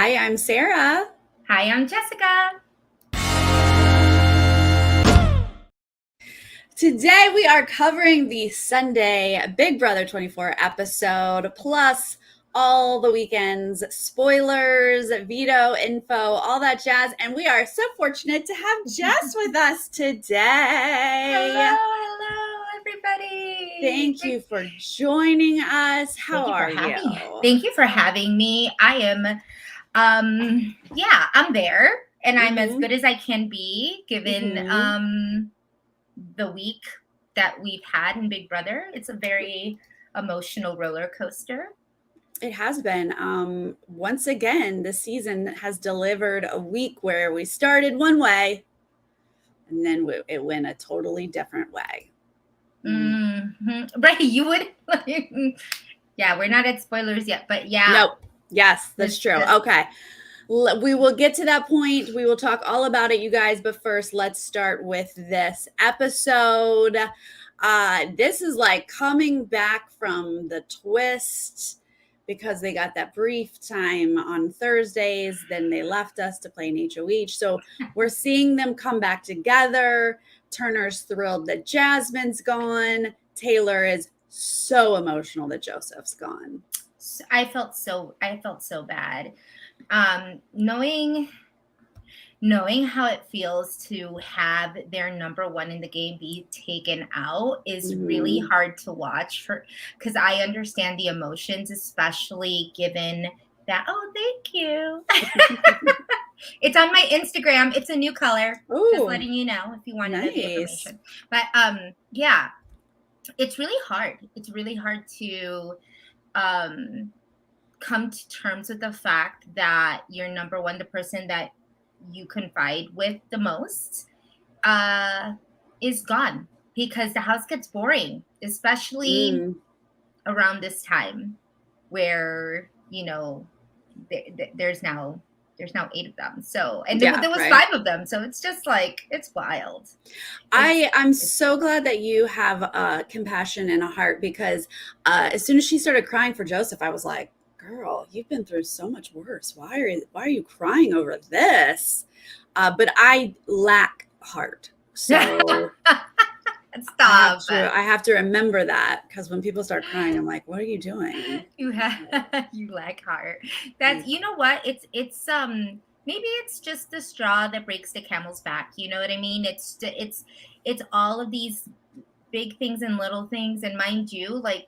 Hi, I'm Sarah. Hi, I'm Jessica. Today we are covering the Sunday Big Brother 24 episode, plus all the weekend's spoilers, veto info, all that jazz. And we are so fortunate to have Jess with us today. Hello, everybody. Thank you for joining us. How are you? Thank you for having me. I am, I'm there, and I'm as good as I can be given the week that we've had in Big Brother. It's a very emotional roller coaster. It has been. Once again, this season has delivered a week where we started one way and then it went a totally different way. Mm-hmm. Right. You would. Yeah, we're not at spoilers yet, but yeah. Nope. Yes, that's true. Okay. We will get to that point. We will talk all about it, you guys. But first, let's start with this episode. This is like coming back from the twist because they got that brief time on Thursdays. Then they left us to play an HOH. So we're seeing them come back together. Turner's thrilled that Jasmine's gone. Taylor is so emotional that Joseph's gone. I felt so bad. Knowing how it feels to have their number one in the game be taken out is really hard to watch because I understand the emotions, especially given that. Oh, thank you. It's on my Instagram. It's a new color. Ooh, just letting you know if you want to know the information. But yeah, it's really hard. It's really hard to come to terms with the fact that your number one, the person that you confide with the most, is gone, because the house gets boring, especially around this time where, there's now 8 of them. So, and there was 5 of them. So it's just like, it's wild. I'm so glad that you have compassion and a heart, because as soon as she started crying for Joseph, I was like, girl, you've been through so much worse. Why are you crying over this? But I lack heart. So stop. I have to remember that, because when people start crying, I'm like, what are you doing? You lack heart. That's, you know what? It's maybe it's just the straw that breaks the camel's back. You know what I mean? It's all of these big things and little things. And mind you, like,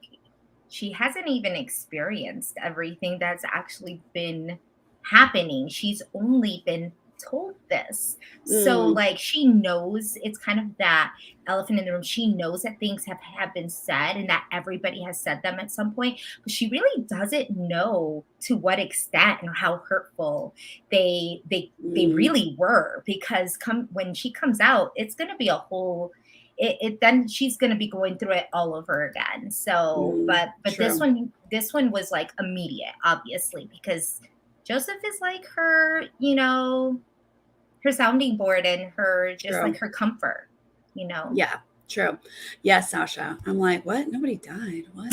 she hasn't even experienced everything that's actually been happening. She's only been told this. So like, she knows, it's kind of that elephant in the room. She knows that things have been said and that everybody has said them at some point, but she really doesn't know to what extent and how hurtful they really were, because when she comes out, it's going to be a whole then she's going to be going through it all over again. So, but true. this one was like immediate, obviously, because Joseph is like her, her sounding board and her, just like her comfort, Yeah, true. Yes, Sasha. I'm like, what? Nobody died. What?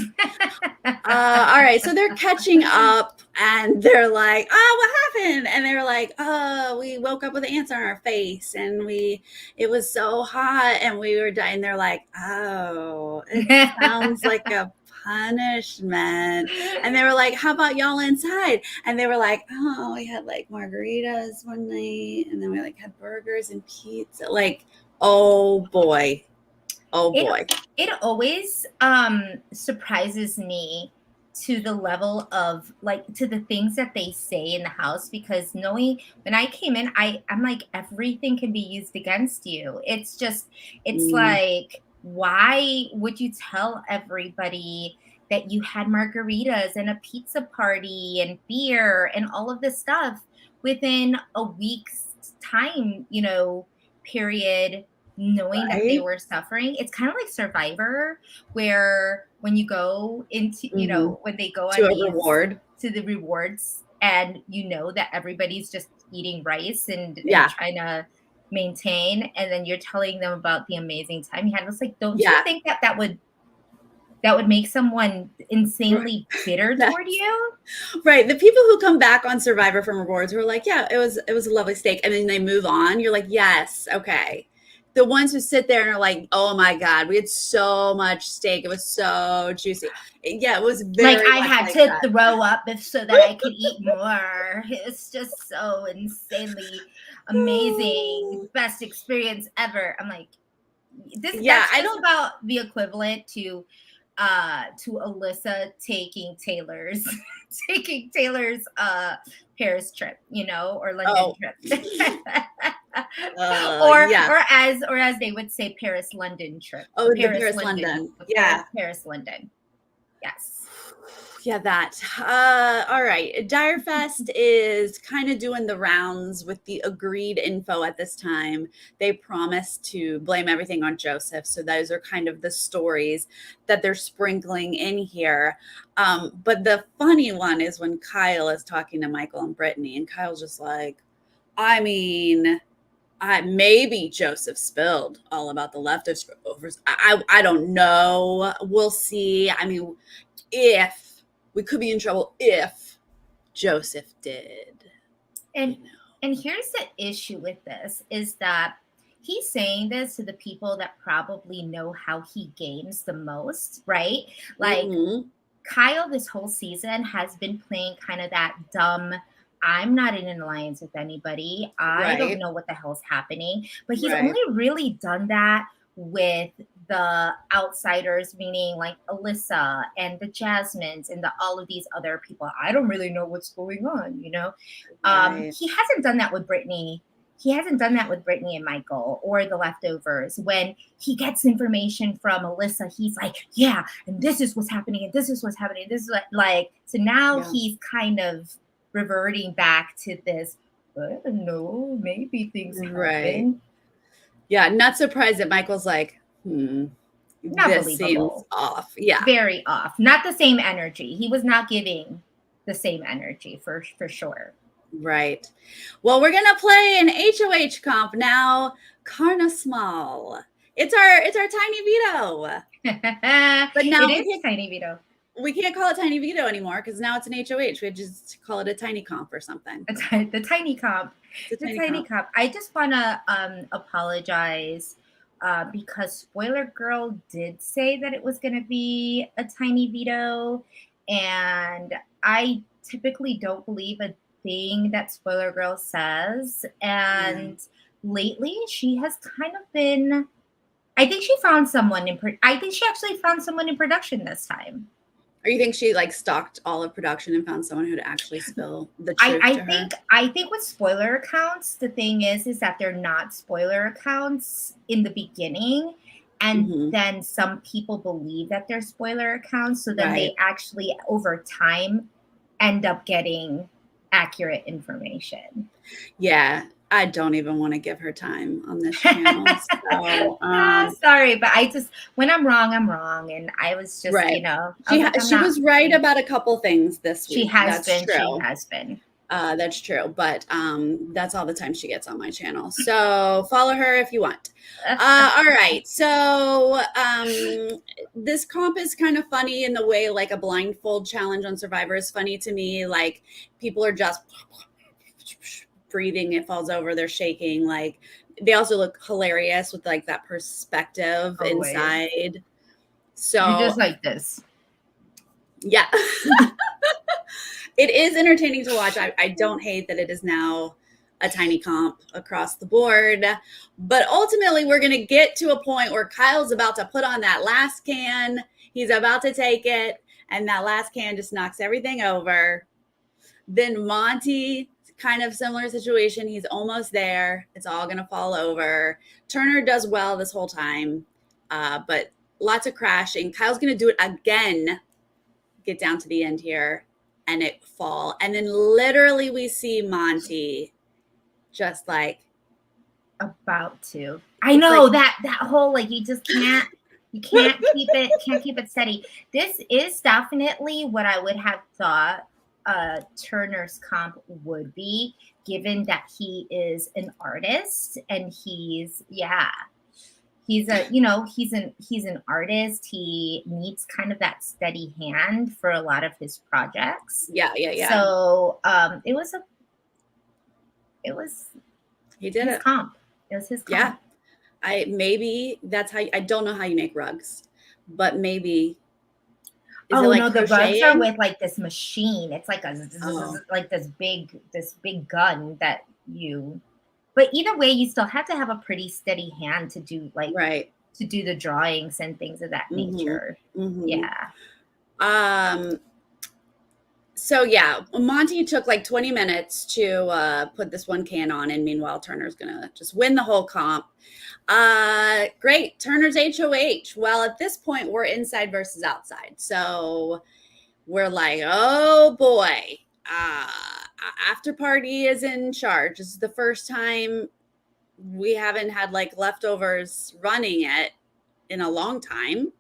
All right. So they're catching up and they're like, oh, what happened? And they were like, oh, we woke up with ants on our face and it was so hot and we were dying. They're like, oh, it sounds like a punishment. And they were like, how about y'all inside? And they were like, oh, we had like margaritas one night and then we like had burgers and pizza. Like, oh boy. It always surprises me to the level of, like, to the things that they say in the house, because knowing when I came in, I'm like, everything can be used against you. It's just, it's like, why would you tell everybody that you had margaritas and a pizza party and beer and all of this stuff within a week's time, period, knowing that they were suffering? It's kind of like Survivor, where when you go into, when they go to the rewards, and that everybody's just eating rice and trying to maintain, and then you're telling them about the amazing time you had. It's like, don't you think that would that would make someone insanely bitter That- toward you. Right. The people who come back on Survivor from rewards who are like, yeah, it was a lovely steak. And then they move on. You're like, yes, okay. The ones who sit there and are like, oh my God, we had so much steak. It was so juicy. Yeah, it was very Like I much had like to that. throw up so that I could eat more. It's just so insanely amazing. Best experience ever. I'm like, Yeah, that's I just don't. about the equivalent to Alyssa taking Taylor's Paris trip, or London Oh, trip. yeah. Or as they would say, Paris London trip. Oh, the Paris Paris London. London. Yeah. Paris London. Yes. Yeah, that. All right. Direfest is kind of doing the rounds with the agreed info at this time. They promised to blame everything on Joseph. So those are kind of the stories that they're sprinkling in here. But the funny one is when Kyle is talking to Michael and Brittany, and Kyle's just like, I mean, maybe Joseph spilled all about the leftovers. I don't know. We'll see. I mean, if we could be in trouble if Joseph did. And here's the issue with this is that he's saying this to the people that probably know how he games the most, right? Like Kyle this whole season has been playing kind of that dumb, I'm not in an alliance with anybody. I don't know what the hell's happening. But he's only really done that with the outsiders, meaning like Alyssa and the Jasmines and all of these other people. I don't really know what's going on, He hasn't done that with Brittany. He hasn't done that with Brittany and Michael or the leftovers. When he gets information from Alyssa, he's like, yeah, and this is what's happening, and this is what's happening. This is like, so now he's kind of reverting back to this, I don't know, maybe things happen. Yeah, not surprised that Michael's like, not this believable. Seems off. Yeah. Very off. Not the same energy. He was not giving the same energy for sure. Right. Well, we're gonna play an HOH comp now. Karna Small. It's our tiny veto. But now it is tiny veto. We can't call it tiny veto anymore because now it's an HOH. We just call it a tiny comp or something. The tiny comp. The tiny comp. I just want to apologize because Spoiler Girl did say that it was going to be a tiny veto, and I typically don't believe a thing that Spoiler Girl says. And lately, she has kind of been. I think she found someone I think she actually found someone in production this time. Or you think she like stalked all of production and found someone who'd actually spill the truth to her? I think with spoiler accounts, the thing is that they're not spoiler accounts in the beginning. And then some people believe that they're spoiler accounts. So then they actually, over time, end up getting accurate information. Yeah. I don't even want to give her time on this channel. So, sorry, but when I'm wrong, I'm wrong. And I was just, she was right about a couple things this week. She has been. That's true. But that's all the time she gets on my channel. So follow her if you want. All right. So this comp is kind of funny in the way like a blindfold challenge on Survivor is funny to me. Like people are just breathing, it falls over, they're shaking. Like they also look hilarious with like that perspective inside. So you're just like this. Yeah. It is entertaining to watch. I don't hate that it is now a tiny comp across the board, but ultimately we're going to get to a point where Kyle's about to put on that last can. He's about to take it, and that last can just knocks everything over. Then Monty, kind of similar situation. He's almost there. It's all going to fall over. Turner does well this whole time, but lots of crashing. Kyle's going to do it again, get down to the end here, and it fall. And then literally we see Monty just like about to. I know like, that whole like you just can't keep it steady. This is definitely what I would have thought Turner's comp would be, given that he is an artist and he's he's an artist. He needs kind of that steady hand for a lot of his projects. Yeah. So He did his it. comp. It was his comp. Yeah. Maybe that's how I don't know how you make rugs, but maybe. Is it like the rugs are with like this machine. It's like like this big gun that you. But either way, you still have to have a pretty steady hand to do to do the drawings and things of that nature. Yeah. So yeah, Monty took like 20 minutes to put this one can on, and meanwhile Turner's gonna just win the whole comp. Great, Turner's HOH. Well, at this point we're inside versus outside, so we're like, oh boy, after party is in charge. This is the first time we haven't had like leftovers running it in a long time,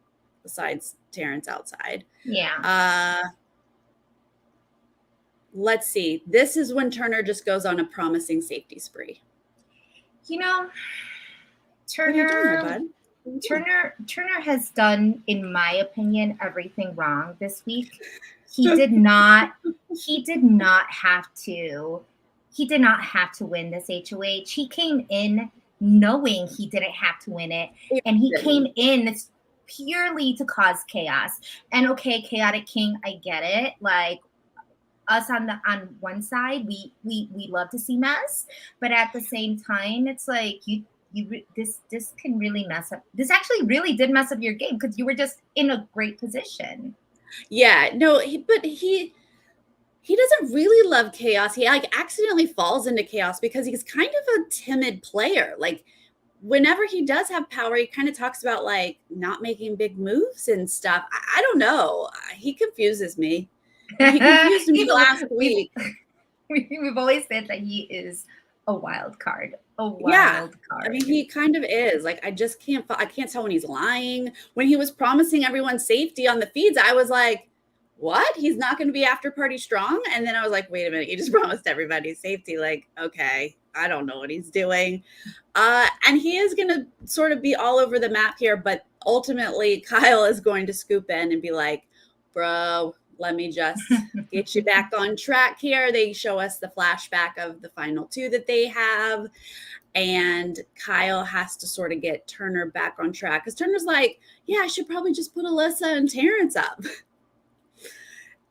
besides Terrence outside. Yeah. Let's see. This is when Turner just goes on a promising safety spree. Turner has done, in my opinion, everything wrong this week. He did not have to win this HOH. He came in knowing he didn't have to win it, and he came in purely to cause chaos. And okay, Chaotic King, I get it. Like, us on one side, we love to see mess, but at the same time, it's like this can really mess up. This actually really did mess up your game because you were just in a great position. Yeah, no, but he doesn't really love chaos. He like accidentally falls into chaos because he's kind of a timid player. Like, whenever he does have power, he kind of talks about like not making big moves and stuff. I don't know. He confuses me. He confused me last week. We've always said that he is a wild card. Card. I mean, he kind of is. Like, I can't tell when he's lying. When he was promising everyone safety on the feeds, I was like, what? He's not going to be after party strong? And then I was like, wait a minute, he just promised everybody safety. Like, okay, I don't know what he's doing. And he is going to sort of be all over the map here, but ultimately Kyle is going to scoop in and be like, bro, let me just get you back on track here. They show us the flashback of the final two that they have. And Kyle has to sort of get Turner back on track. Because Turner's like, yeah, I should probably just put Alyssa and Terrence up.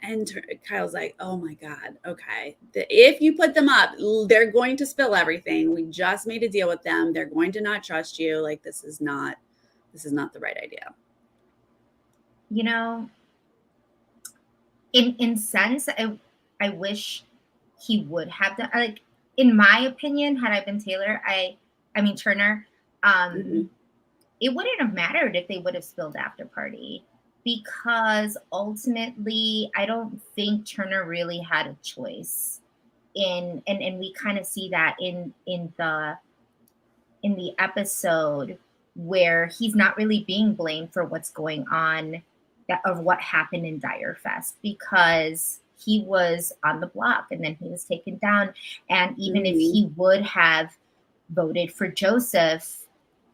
And Kyle's like, oh my God, okay. If you put them up, they're going to spill everything. We just made a deal with them. They're going to not trust you. Like, this is not the right idea. In sense, I wish he would have done, like, in my opinion, had I been Turner, it wouldn't have mattered if they would have spilled after party, because ultimately I don't think Turner really had a choice and we kind of see that in the episode where he's not really being blamed for what's going on, of what happened in Direfest, because he was on the block and then he was taken down. And even if he would have voted for Joseph,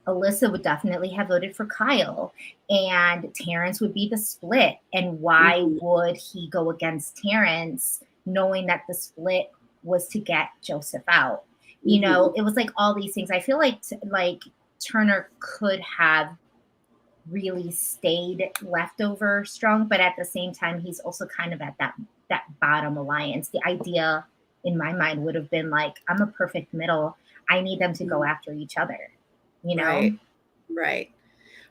Alyssa would definitely have voted for Kyle, and Terrence would be the split. And why would he go against Terrence, knowing that the split was to get Joseph out? It was like all these things. I feel like Turner could have really stayed leftover strong, but at the same time, he's also kind of at that bottom alliance. The idea in my mind would have been like, I'm a perfect middle. I need them to go after each other, Right.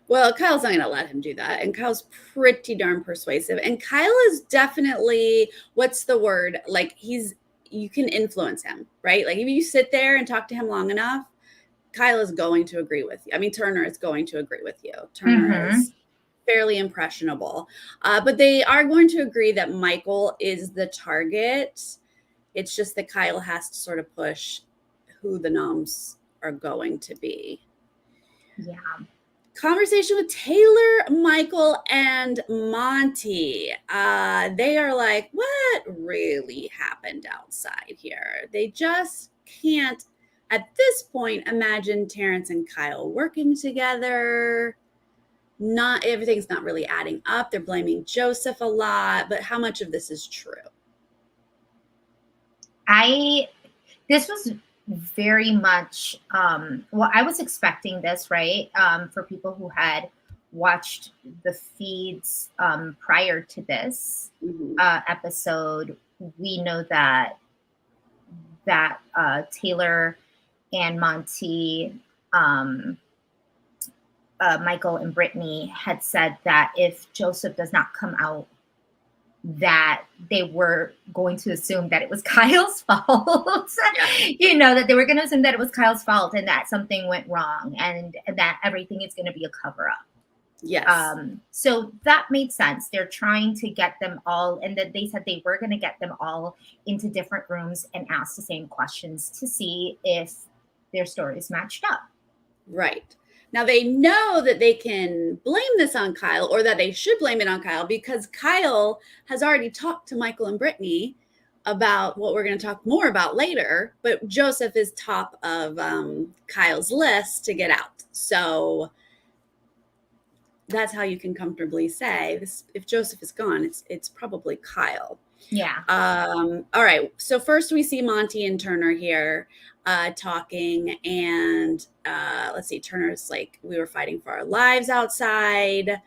Well, Kyle's not going to let him do that. And Kyle's pretty darn persuasive. And Kyle is definitely, what's the word? Like, you can influence him, right? Like, if you sit there and talk to him long enough, Kyle is going to agree with you. I mean, Turner is going to agree with you. Turner is fairly impressionable. But they are going to agree that Michael is the target. It's just that Kyle has to sort of push who the noms are going to be. Yeah. Conversation with Taylor, Michael, and Monty. They are like, what really happened outside here? They just can't. at this point, imagine Terrence and Kyle working together. Not everything's not really adding up. They're blaming Joseph a lot, but how much of this is true? This was very much well, I was expecting this, right? For people who had watched the feeds prior to this episode, we know that Taylor and Monty, Michael and Brittany had said that if Joseph does not come out, that they were going to assume that it was Kyle's fault. That they were going to assume that it was Kyle's fault and that something went wrong and that everything is going to be a cover up. Yes. So that made sense. They're trying to get them all, and that they said they were going to get them all into different rooms and ask the same questions to see if their stories matched up. Right. Now they know that they can blame this on Kyle, or that they should blame it on Kyle, because Kyle has already talked to Michael and Brittany about what we're going to talk more about later, but Joseph is top of Kyle's list to get out. So that's how you can comfortably say this. If Joseph is gone, it's probably Kyle. Yeah. All right. So first we see Monty and Turner here talking, and let's see, Turner's like, we were fighting for our lives outside.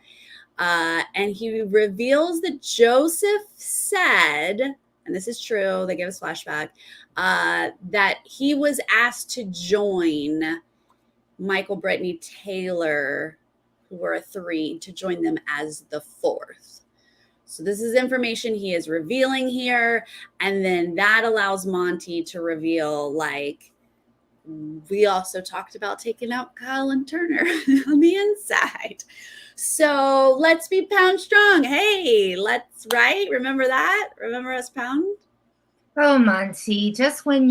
And he reveals that Joseph said, and this is true, they give us flashback, that he was asked to join Michael, Brittany, Taylor, who were a 3, to join them as the 4th. So this is information he is revealing here. And then that allows Monty to reveal, like, we also talked about taking out Kyle and Turner on the inside. So let's be pound strong. Hey, right? Remember that? Remember us pound? Oh, Monty, just when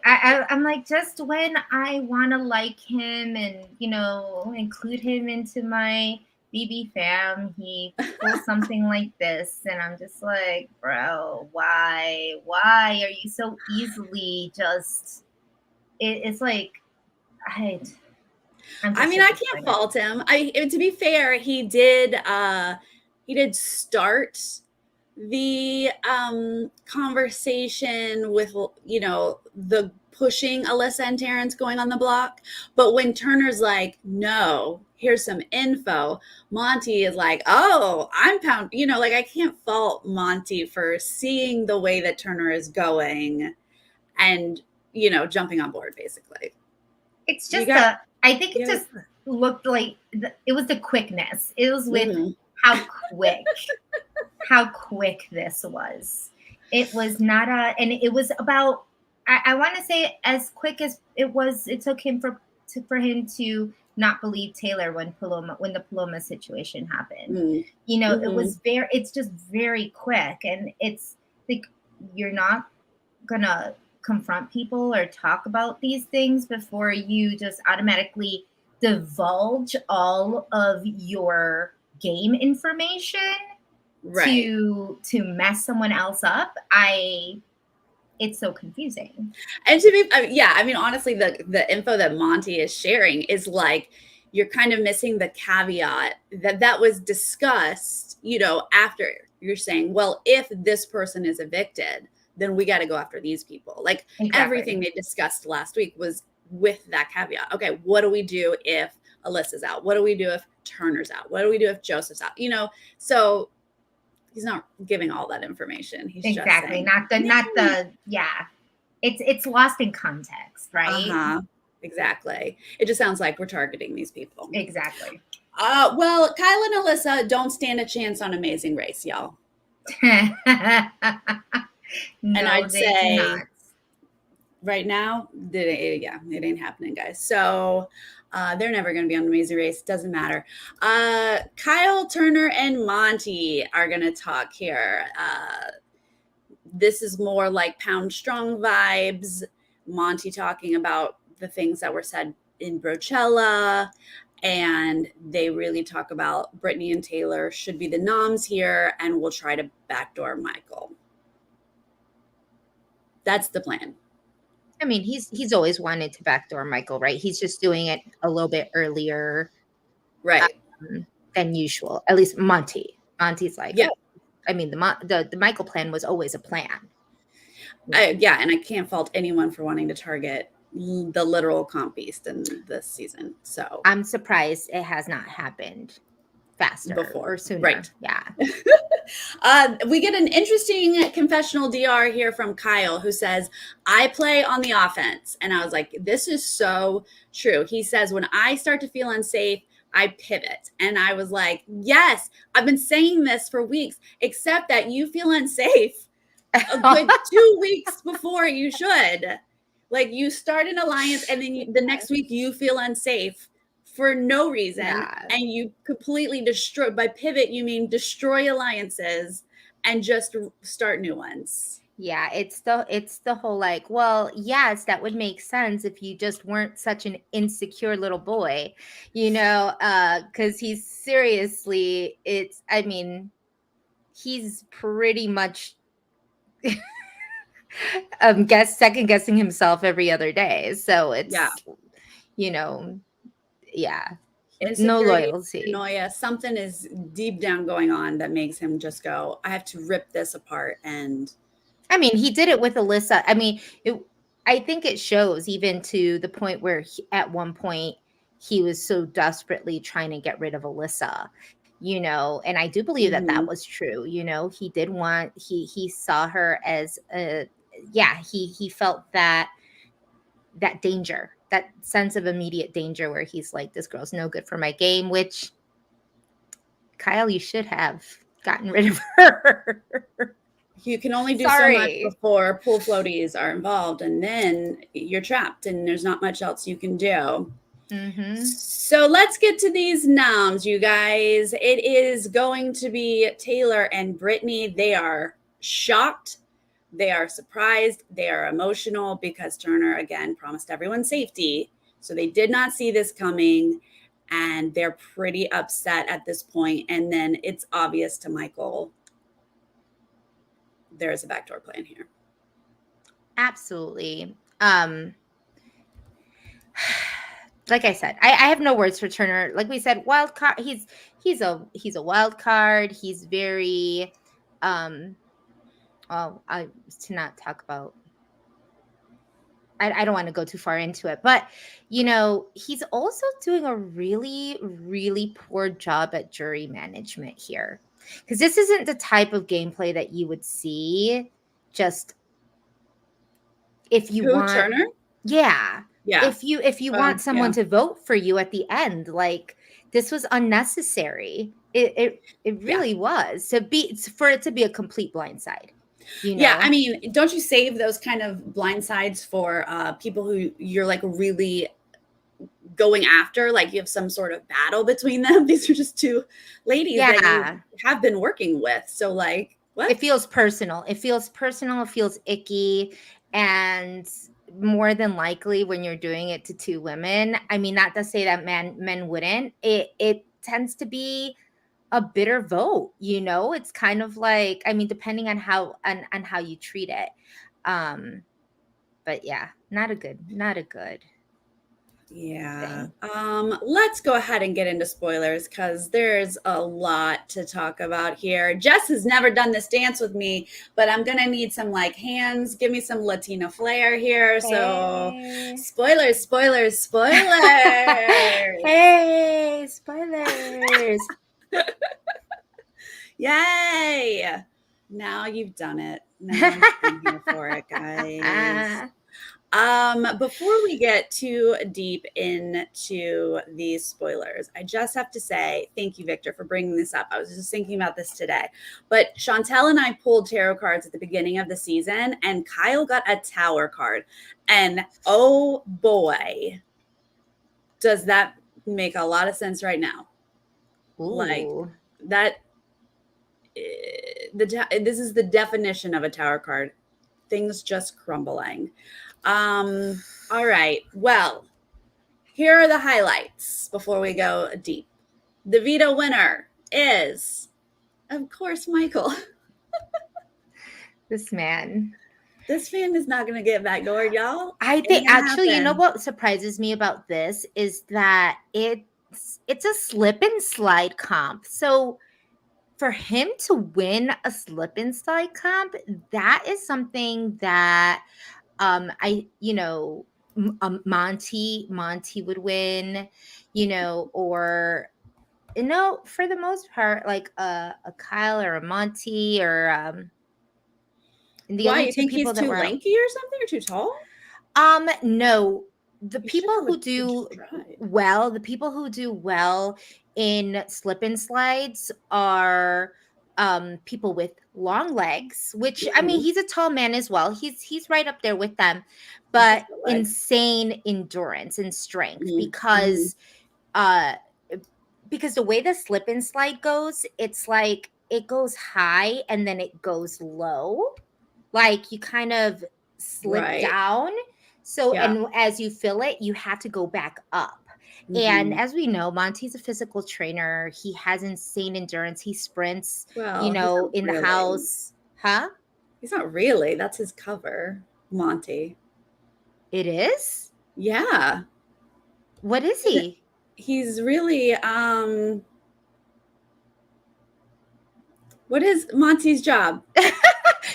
I'm like, just when I want to like him and, include him into my BB fam, he pulls something like this. And I'm just like, bro, why are you so easily just, it's like, I can't fault him. To be fair, he did start the conversation with, the pushing Alyssa and Terrence going on the block. But when Turner's like, no, here's some info, Monty is like, oh, I'm pound, I can't fault Monty for seeing the way that Turner is going and, jumping on board, basically. It's just I think it just looked like it was the quickness. It was with how quick this was. It was not and it was about, I want to say, as quick as it was, it took him for him to not believe Taylor when the Paloma situation happened. It was it's just very quick, and it's like, you're not gonna confront people or talk about these things before you just automatically divulge all of your game information to mess someone else up. It's so confusing. And to be, honestly, the info that Monty is sharing is like, you're kind of missing the caveat that was discussed, after. You're saying, well, if this person is evicted, then we got to go after these people. Like, everything they discussed last week was with that caveat. Okay, what do we do if Alyssa's out? What do we do if Turner's out? What do we do if Joseph's out? So he's not giving all that information. He's just saying, it's lost in context, right? Exactly. It just sounds like we're targeting these people. Exactly. Well, Kyle and Alyssa don't stand a chance on Amazing Race, y'all. No, and I'd say cannot. Right now, it ain't happening, guys. So they're never going to be on Amazing Race. Doesn't matter. Kyle, Turner, and Monty are going to talk here. This is more like Pound Strong vibes. Monty talking about the things that were said in Brochella. And they really talk about Brittany and Taylor should be the noms here, and we'll try to backdoor Michael. That's the plan. I mean, he's always wanted to backdoor Michael, right? He's just doing it a little bit earlier Right. than usual. At least Monty. Monty's like, Yeah. oh, I mean, the Michael plan was always a plan. Yeah, and I can't fault anyone for wanting to target the literal comp beast in this season. So I'm surprised it has not happened faster before, or sooner. right? Yeah. We get an interesting confessional DR here from Kyle, who says, I play on the offense. And I was like, this is so true. He says, when I start to feel unsafe, I pivot. And I was like, yes, I've been saying this for weeks, except that you feel unsafe a good 2 weeks before you should. Like, you start an alliance and then the next week you feel unsafe for no reason, and you completely destroy. By pivot, you mean destroy alliances and just start new ones. Yeah, it's the whole like, well, yes, that would make sense if you just weren't such an insecure little boy, because he's seriously, I mean, he's pretty much second guessing himself every other day. So it's yeah, no loyalty. Paranoia, something is deep down going on that makes him just go, I have to rip this apart. And I mean, he did it with Alyssa. I mean, I think it shows even to the point where at one point he was so desperately trying to get rid of Alyssa, and I do believe that was true. He did want, he saw her as he felt that danger, that sense of immediate danger where he's like, this girl's no good for my game, which Kyle, you should have gotten rid of her. You can only do so much before pool floaties are involved, and then you're trapped and there's not much else you can do. So let's get to these noms, you guys. It is going to be Taylor and Brittany. They are shocked. They are surprised. They are emotional because Turner, again, promised everyone safety. So they did not see this coming, and they're pretty upset at this point. And then it's obvious to Michael there's a backdoor plan here. Absolutely. Like I said, I have no words for Turner. Like we said, wild card. He's a wild card. He's very to not talk about. I don't want to go too far into it, but he's also doing a really, really poor job at jury management here. Because this isn't the type of gameplay that you would see just if you want Turner? Yeah. If you want someone to vote for you at the end, like, this was unnecessary. It really was for it to be a complete blindside. Yeah, I mean, don't you save those kind of blindsides for people who you're like really going after, like you have some sort of battle between them? These are just two ladies that you have been working with. So like, what? It feels personal. It feels icky. And more than likely when you're doing it to two women, I mean, not to say that men wouldn't, it tends to be a bitter vote. It's kind of like, I mean, depending on how you treat it. But yeah, not a good Yeah. Let's go ahead and get into spoilers because there's a lot to talk about here. Jess has never done this dance with me, but I'm gonna need some like hands. Give me some Latina flair here. So spoilers. Hey, spoilers. Yay. Now you've done it. Now I'm here for it, guys. Before we get too deep into these spoilers, I just have to say thank you, Victor, for bringing this up. I was just thinking about this today. But Chantel and I pulled tarot cards at the beginning of the season, and Kyle got a Tower card. And oh boy, does that make a lot of sense right now. Ooh. Like that. This is the definition of a Tower card. Things just crumbling. All right. Well, here are the highlights before we go deep. The veto winner is, of course, Michael. This man. This fan is not going to get backdoored, y'all. I Ain't think gonna actually, you know happen. what surprises me about this is that it's a slip and slide comp. So for him to win a slip and slide comp, that is something that I Monty would win, or for the most part, like a Kyle or a Monty or the Why? only You two think he's people that too were lanky or something, or too tall? no, the He should people have who just do tried. well, the people who do well in slip and slides are people with long legs, which I mean Mhm. he's a tall man as well. He's right up there with them, He's got but the legs. insane endurance and strength Mhm. Mhm. uh because the way the slip and slide goes, it's like it goes high and then it goes low. Like you kind of slip Right. down. So, Yeah. and as you feel it, you have to go back up. And Mhm. as we know, Monty's a physical trainer. He has insane endurance. He sprints, Well, he's not in the really. house. Huh? He's not really. That's his cover, Monty. It is? Yeah. What is He's he? he's really what is Monty's job?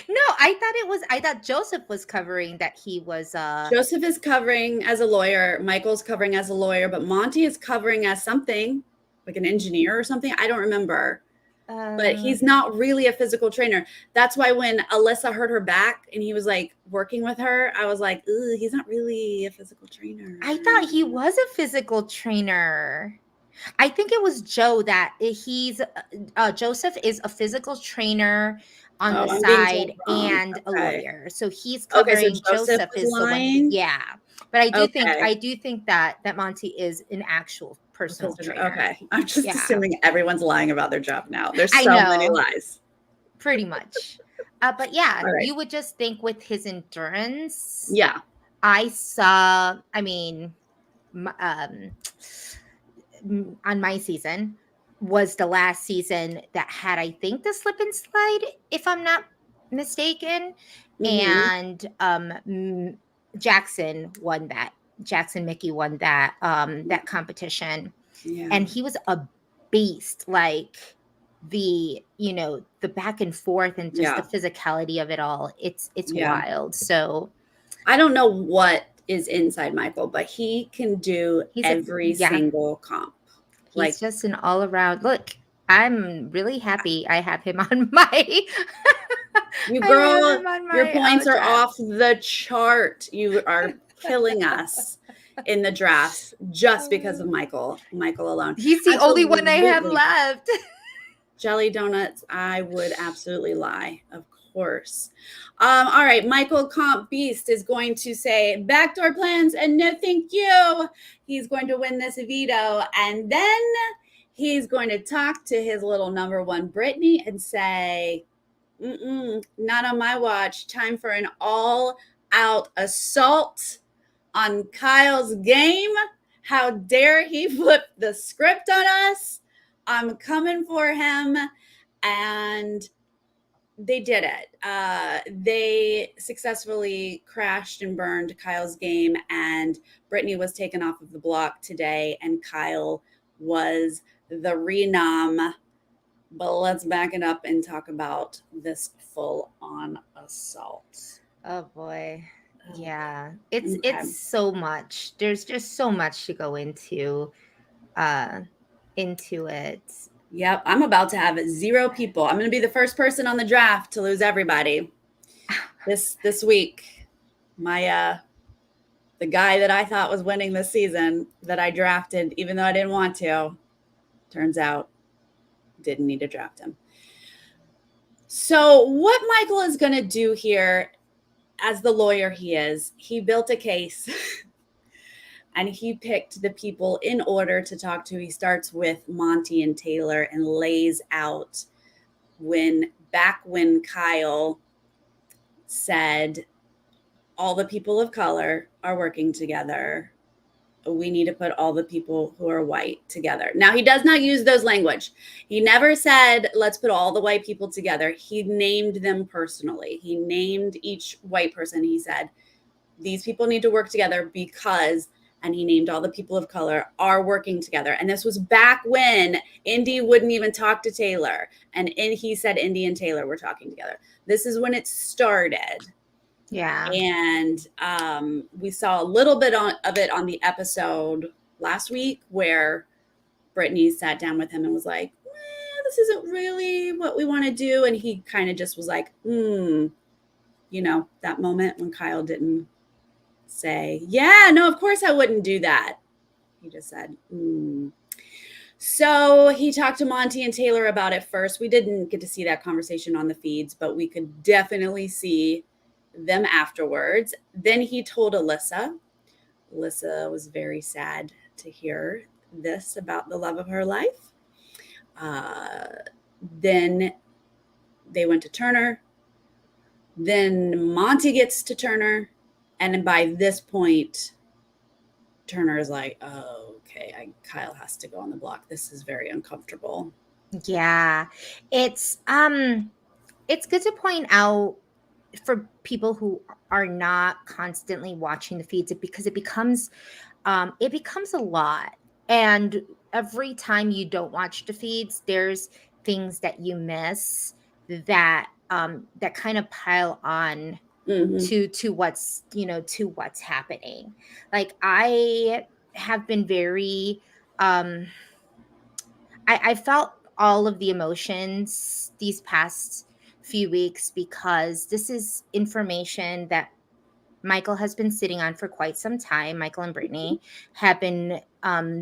No, I thought Joseph was covering that he was Joseph is covering as a lawyer, Michael's covering as a lawyer, but Monty is covering as something like an engineer or something. I don't remember. But uh he's not really a physical trainer. That's why when Alyssa hurt her back and he was like working with her, I was like, ooh, he's not really a physical trainer. I thought he was a physical trainer. I think it was Joe that Joseph is a physical trainer on the Oh, I'm being told side wrong. and a Okay. lawyer. So he's Okay, so covering Joseph Joseph was is the one. lying. Yeah. But Okay. I do think that Monty is an actual personal trainer. Okay. I'm just Yeah. assuming everyone's lying about their job now. There's I so many know, lies. pretty much. But yeah, All right. you would just think with his endurance, Yeah. I mean, on my season was the last season that had, I think, the slip and slide, if I'm not mistaken. Mm-hmm. And Jackson won that. Jackson Mickey won that competition. Yeah. And he was a beast. Like the back and forth and just the Yeah. physicality of it all. It's Yeah. wild. So I don't know what is inside Michael, but he can do he's a every yeah, single comp. he's Like, just an all around look. I'm really happy I have him on my you I have girl, him on your my points are draft. off the chart. You are killing us in the drafts just because of Michael alone. He's the only one I have Absolutely. left. Jelly donuts, I would absolutely lie, of course. All right, Michael Comp Beast is going to say backdoor plans and no thank you. He's going to win this veto, and then he's going to talk to his little number one Brittany and say, not on my watch. Time for an all-out assault on Kyle's game. How dare he flip the script on us? I'm coming for him. And they did it. They successfully crashed and burned Kyle's game, and Brittany was taken off of the block today, and Kyle was the renom. But let's back it up and talk about this full-on assault. Oh boy. Oh, Yeah. okay. It's so much. There's just so much to go uh into it. Yep, I'm about to have 0 people. I'm going to be the first person on the draft to lose everybody this week. My the guy that I thought was winning this season that I drafted, even though I didn't want to, turns out didn't need to draft him. So what Michael is going to do here, as the lawyer he is, he built a case and he picked the people in order to talk to. He starts with Monty and Taylor and lays out when Kyle said all the people of color are working together we need to put all the people who are white together. Now, he does not use those language. He never said, let's put all the white people together. He named them personally. He named each white person. He said, these people need to work together because, and he named all the people of color are working together. And this was back when Indy wouldn't even talk to Taylor. And he said Indy and Taylor were talking together. This is when it started. Yeah. And we saw a little bit of it on the episode last week where Brittany sat down with him and was like, this isn't really what we want to do. And he kind of just was like, you know, that moment when Kyle didn't say, yeah, no, of course I wouldn't do that. He just said, So he talked to Monty and Taylor about it first. We didn't get to see that conversation on the feeds, but we could definitely see them afterwards. Then he told Alyssa. Alyssa was very sad to hear this about the love of her life. Then they went to Turner. Then Monty gets to Turner. And by this point, Turner is like, oh, okay, Kyle has to go on the block. This is very uncomfortable. Yeah. It's good to point out for people who are not constantly watching the feeds, because it becomes a lot. And every time you don't watch the feeds, there's things that you miss that kind of pile on to what's, to what's happening. Like, I have been very I felt all of the emotions these past few weeks, because this is information that Michael has been sitting on for quite some time. Michael and Brittany have been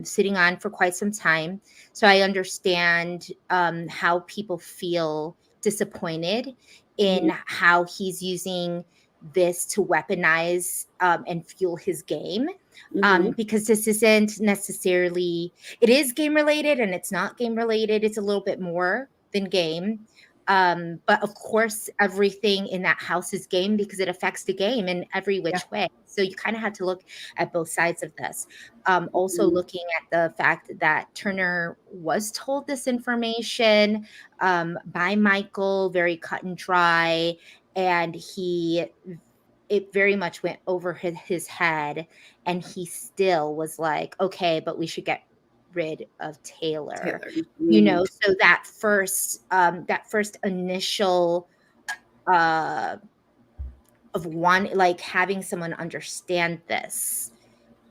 sitting on for quite some time. So I understand how people feel disappointed in how he's using this to weaponize and fuel his game. Because this isn't necessarily, it is game related and it's not game related. It's a little bit more than game. But of course, everything in that house is game because it affects the game in every which way. So you kind of have to look at both sides of this. Also looking at the fact that Turner was told this information by Michael, very cut and dry, and it very much went over his head, and he still was like, okay, but we should get rid of Taylor. You know, so that first initial of one, like, having someone understand this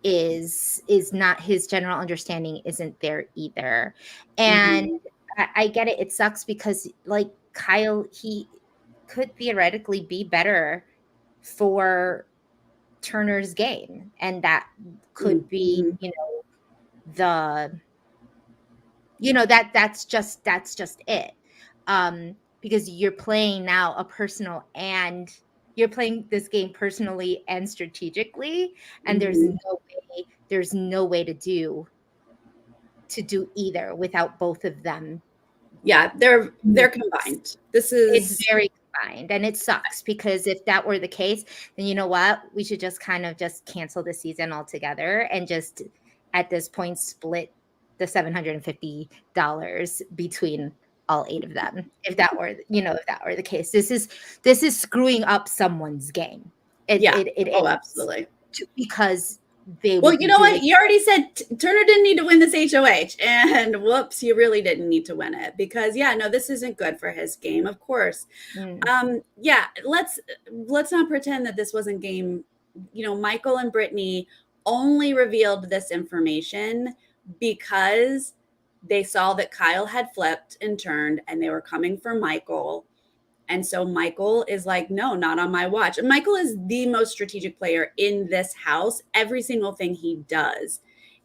is not, his general understanding isn't there either. And I get it. It sucks because, like, Kyle, he could theoretically be better for Turner's game, and that could be, that's just it. Because you're playing now you're playing this game personally and strategically, and there's no way to do either without both of them. Yeah, they're combined. It's very combined, and it sucks, because if that were the case, then you know what? We should just kind of just cancel the season altogether and just at this point split the $750 between all 8 of them. If that were the case, this is screwing up someone's game. It absolutely. Because they well, you know what? You already said Turner didn't need to win this HOH, and whoops, you really didn't need to win it, because this isn't good for his game, of course. Let's not pretend that this wasn't game. Michael and Brittany only revealed this information because they saw that Kyle had flipped and turned, and they were coming for Michael. And so Michael is like, no, not on my watch. And Michael is the most strategic player in this house. Every single thing he does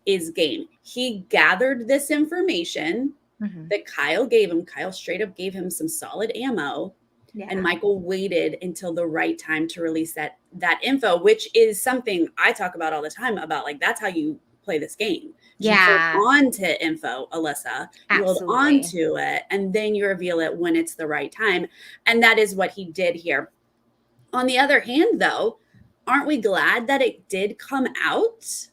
is game. He gathered this information that Kyle gave him. Kyle straight up gave him some solid ammo. Yeah. And Michael waited until the right time to release that info, which is something I talk about all the time about, like, that's how you play this game. You hold on to info, Alyssa. You hold on to it, and then you reveal it when it's the right time. And that is what he did here. On the other hand, though, aren't we glad that it did come out?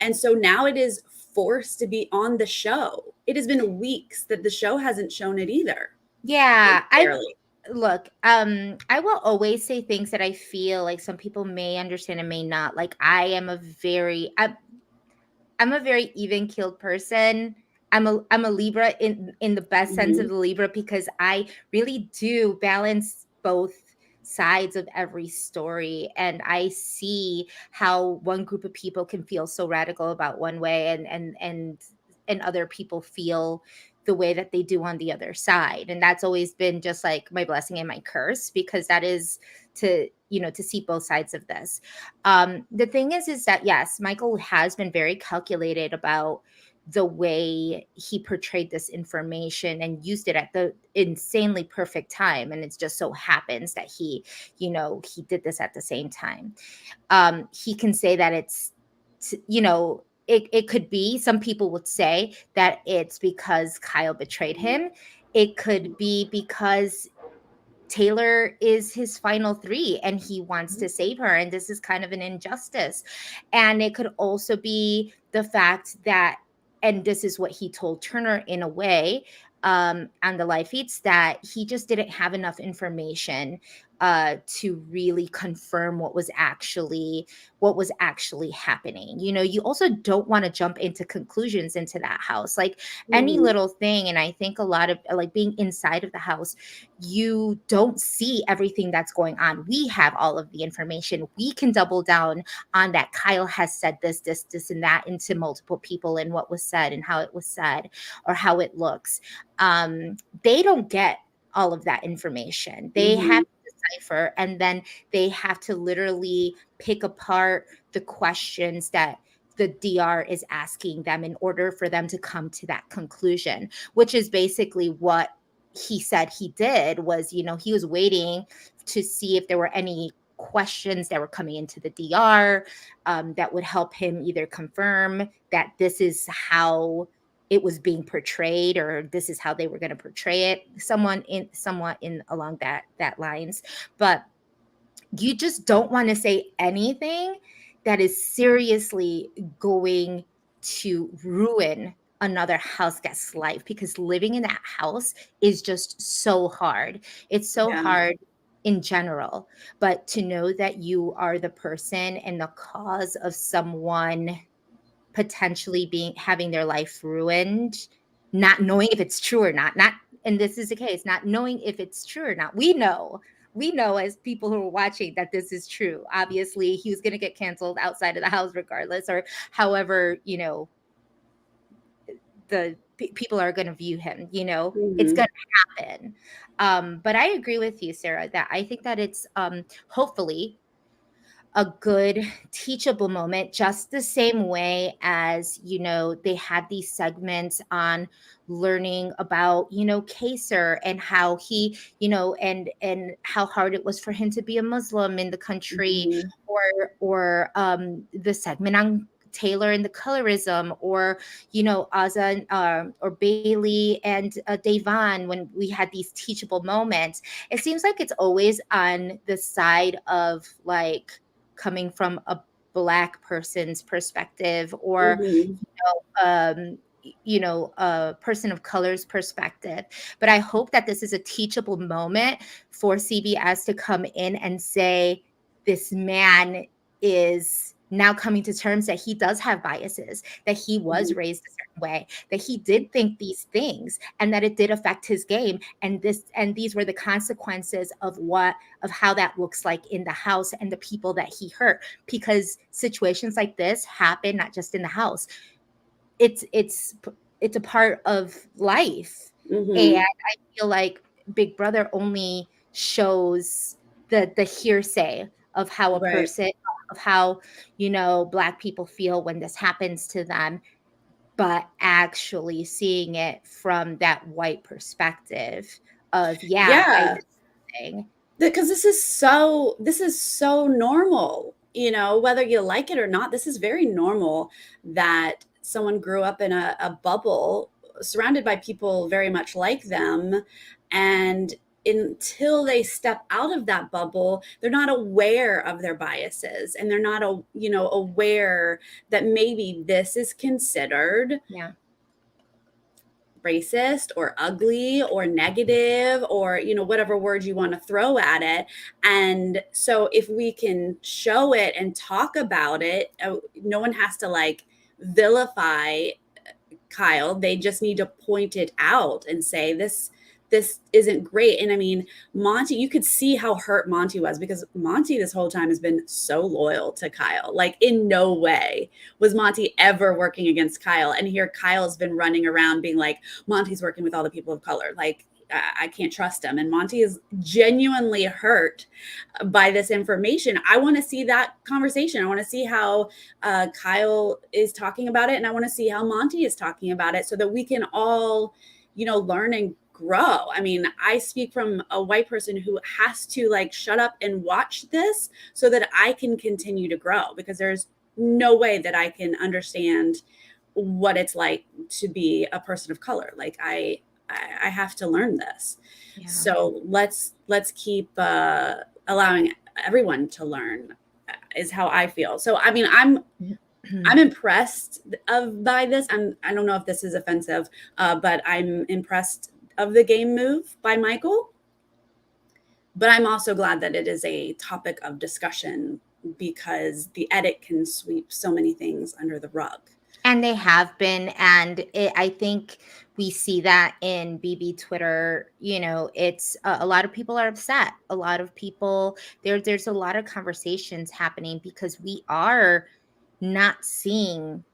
And so now it is forced to be on the show. It has been weeks that the show hasn't shown it either. Yeah, Like, barely. look, I will always say things that I feel like some people may understand and may not. Like I'm a very even keeled person. I'm a Libra in the best sense of Mhm. the Libra, because I really do balance both sides of every story, and I see how one group of people can feel so radical about one way, and other people feel the way that they do on the other side. And that's always been just like my blessing and my curse, because that is to see both sides of this. The thing is that yes, Michael has been very calculated about the way he portrayed this information and used it at the insanely perfect time. And it just so happens that he did this at the same time. He can say that it could be, some people would say that it's because Kyle betrayed him. It could be because Taylor is his final three and he wants to save her, and this is kind of an injustice. And it could also be the fact that, and this is what he told Turner in a way, on the live feeds, that he just didn't have enough information to really confirm what was actually happening. You also don't want to jump into conclusions into that house, like any Mhm. little thing. And I think a lot of, like, being inside of the house, you don't see everything that's going on. We have all of the information. We can double down on that Kyle has said this, and that into multiple people, and what was said and how it was said, or how it looks. They don't get all of that information. They have Mhm. to decipher, and then they have to literally pick apart the questions that the DR is asking them in order for them to come to that conclusion, which is basically what he said he did. Was, he was waiting to see if there were any questions that were coming into the DR, that would help him either confirm that this is how it was being portrayed, or this is how they were going to portray it, somewhat in along that lines. But you just don't want to say anything that is seriously going to ruin another house guest's life, because living in that house is just so hard. It's so Yeah. hard in general, but to know that you are the person and the cause of someone potentially being having their life ruined, not knowing if it's true or not, and this is the case, not knowing if it's true or not. We know as people who are watching that this is true. Obviously, he was going to get canceled outside of the house regardless, or however, the people are going to view him. It's Mhm. going to happen. But I agree with you, Sarah, that I think that it's hopefully a good teachable moment, just the same way as they had these segments on learning about Kaser, and how he and how hard it was for him to be a Muslim in the country, Mhm. or the segment on Taylor and the colorism, or Azan, or Bailey and Davon, when we had these teachable moments. It seems like it's always on the side of, like, coming from a Black person's perspective, or Mhm. a person of color's perspective. But I hope that this is a teachable moment for CBS to come in and say, this man is now coming to terms that he does have biases, that he was Mhm. raised a certain way, that he did think these things, and that it did affect his game. And these were the consequences of how that looks like in the house and the people that he hurt. Because situations like this happen not just in the house. It's a part of life. And Mhm. I feel like Big Brother only shows the hearsay of how a Right. person, of how Black people feel when this happens to them, but actually seeing it from that white perspective of, yeah, I Yeah. did something. Because this is so normal, whether you like it or not. This is very normal that someone grew up in a bubble surrounded by people very much like them, and until they step out of that bubble, they're not aware of their biases, and they're not aware that maybe this is considered racist or ugly or negative, or whatever word you want to throw at it. And so if we can show it and talk about it, no one has to like vilify Kyle. They just need to point it out and say this isn't great. And I mean, Monty, you could see how hurt Monty was, because Monty this whole time has been so loyal to Kyle. Like, in no way was Monty ever working against Kyle. And here Kyle's been running around being like, Monty's working with all the people of color. Like, I can't trust him. And Monty is genuinely hurt by this information. I want to see that conversation. I want to see how Kyle is talking about it. And I want to see how Monty is talking about it, so that we can all, learn and grow. I mean, I speak from a white person who has to like shut up and watch this so that I can continue to grow, because there's no way that I can understand what it's like to be a person of color. Like, I have to learn this. Yeah. So let's keep allowing everyone to learn, is how I feel. So, I mean, I'm impressed by this. I don't know if this is offensive, but I'm impressed of the game move by Michael. But I'm also glad that it is a topic of discussion, because the edit can sweep so many things under the rug. And they have been, and I think we see that in BB Twitter. It's a lot of people are upset. A lot of people, there's a lot of conversations happening, because we are not seeing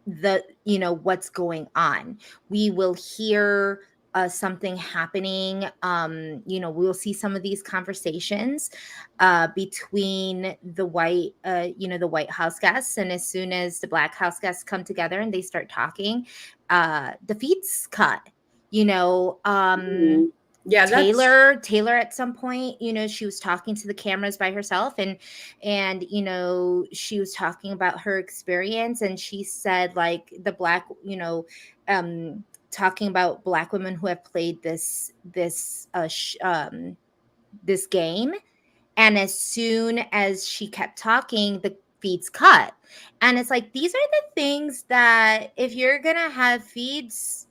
what's going on. We will hear something happening. We'll see some of these conversations between the white, the white house guests. And as soon as the black house guests come together and they start talking, the feed's cut, Yeah, Taylor at some point, she was talking to the cameras by herself, and she was talking about her experience, and she said, like, the black, talking about black women who have played this game. And as soon as she kept talking, the feeds cut. And it's like, these are the things that, if you're gonna have feeds,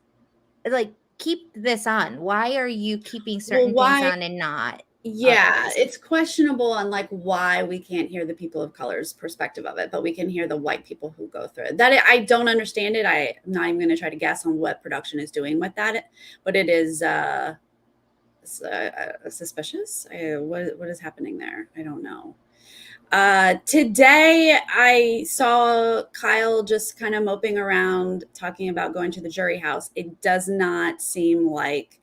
like, keep this on. Why are you keeping certain things on and not? Yeah, it's questionable on like why we can't hear the people of color's perspective of it, but we can hear the white people who go through it. That I don't understand it. I'm not even going to try to guess on what production is doing with that, but it is suspicious. What is happening there? I don't know. Today I saw Kyle just kind of moping around, talking about going to the jury house. It does not seem like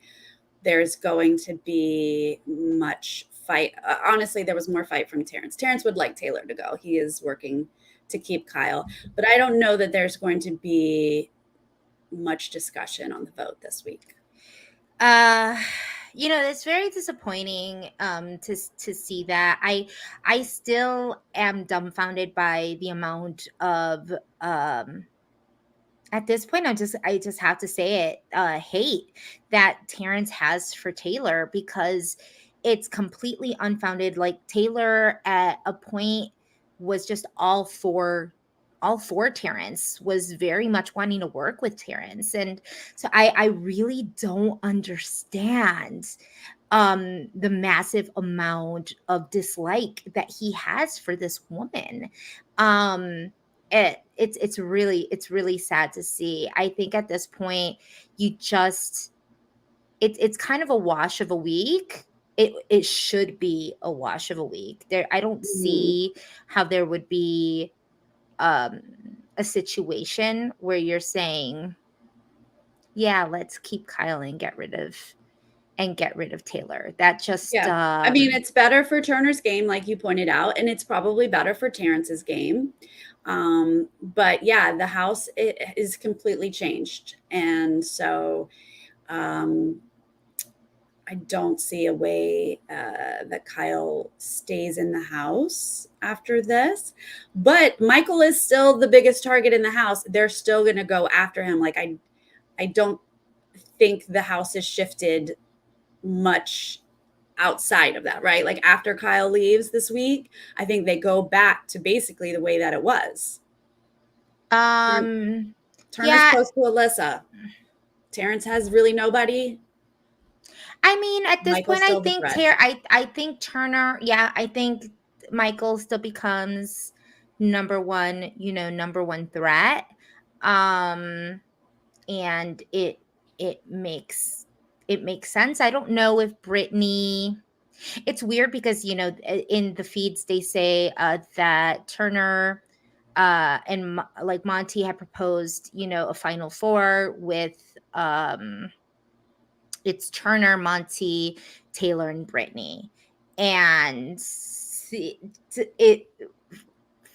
there's going to be much fight. Honestly, there was more fight from Terrence. Terrence would like Taylor to go. He is working to keep Kyle, but I don't know that there's going to be much discussion on the vote this week. It's very disappointing to see that. I still am dumbfounded by the amount of at this point, I just have to say it, hate that Terrence has for Taylor, because it's completely unfounded. Like, Taylor at a point was just all for Terrence, was very much wanting to work with Terrence. And so I really don't understand the massive amount of dislike that he has for this woman. It's really sad to see. I think at this point, it's kind of a wash of a week. It should be a wash of a week. I don't see how there would be a situation where you're saying, yeah, let's keep Kyle and get rid of Taylor. That just I mean, it's better for Turner's game, like you pointed out, and it's probably better for Terrence's game. But yeah, the house is completely changed, and so I don't see a way that Kyle stays in the house after this. But Michael is still the biggest target in the house. They're still going to go after him. Like, I don't think the house has shifted much outside of that, right? Like after Kyle leaves this week, I think they go back to basically the way that it was. Turner's Yeah. close to Alyssa. Terrence has really nobody. I mean, at this Michael's point, I still the think threat. I think Turner. Yeah, I think Michael still becomes number one. Number one threat. Um, and it makes sense. I don't know if Brittany. It's weird because in the feeds they say that Turner and like Monty had proposed a final four with it's Turner, Monty, Taylor, and Brittany. And it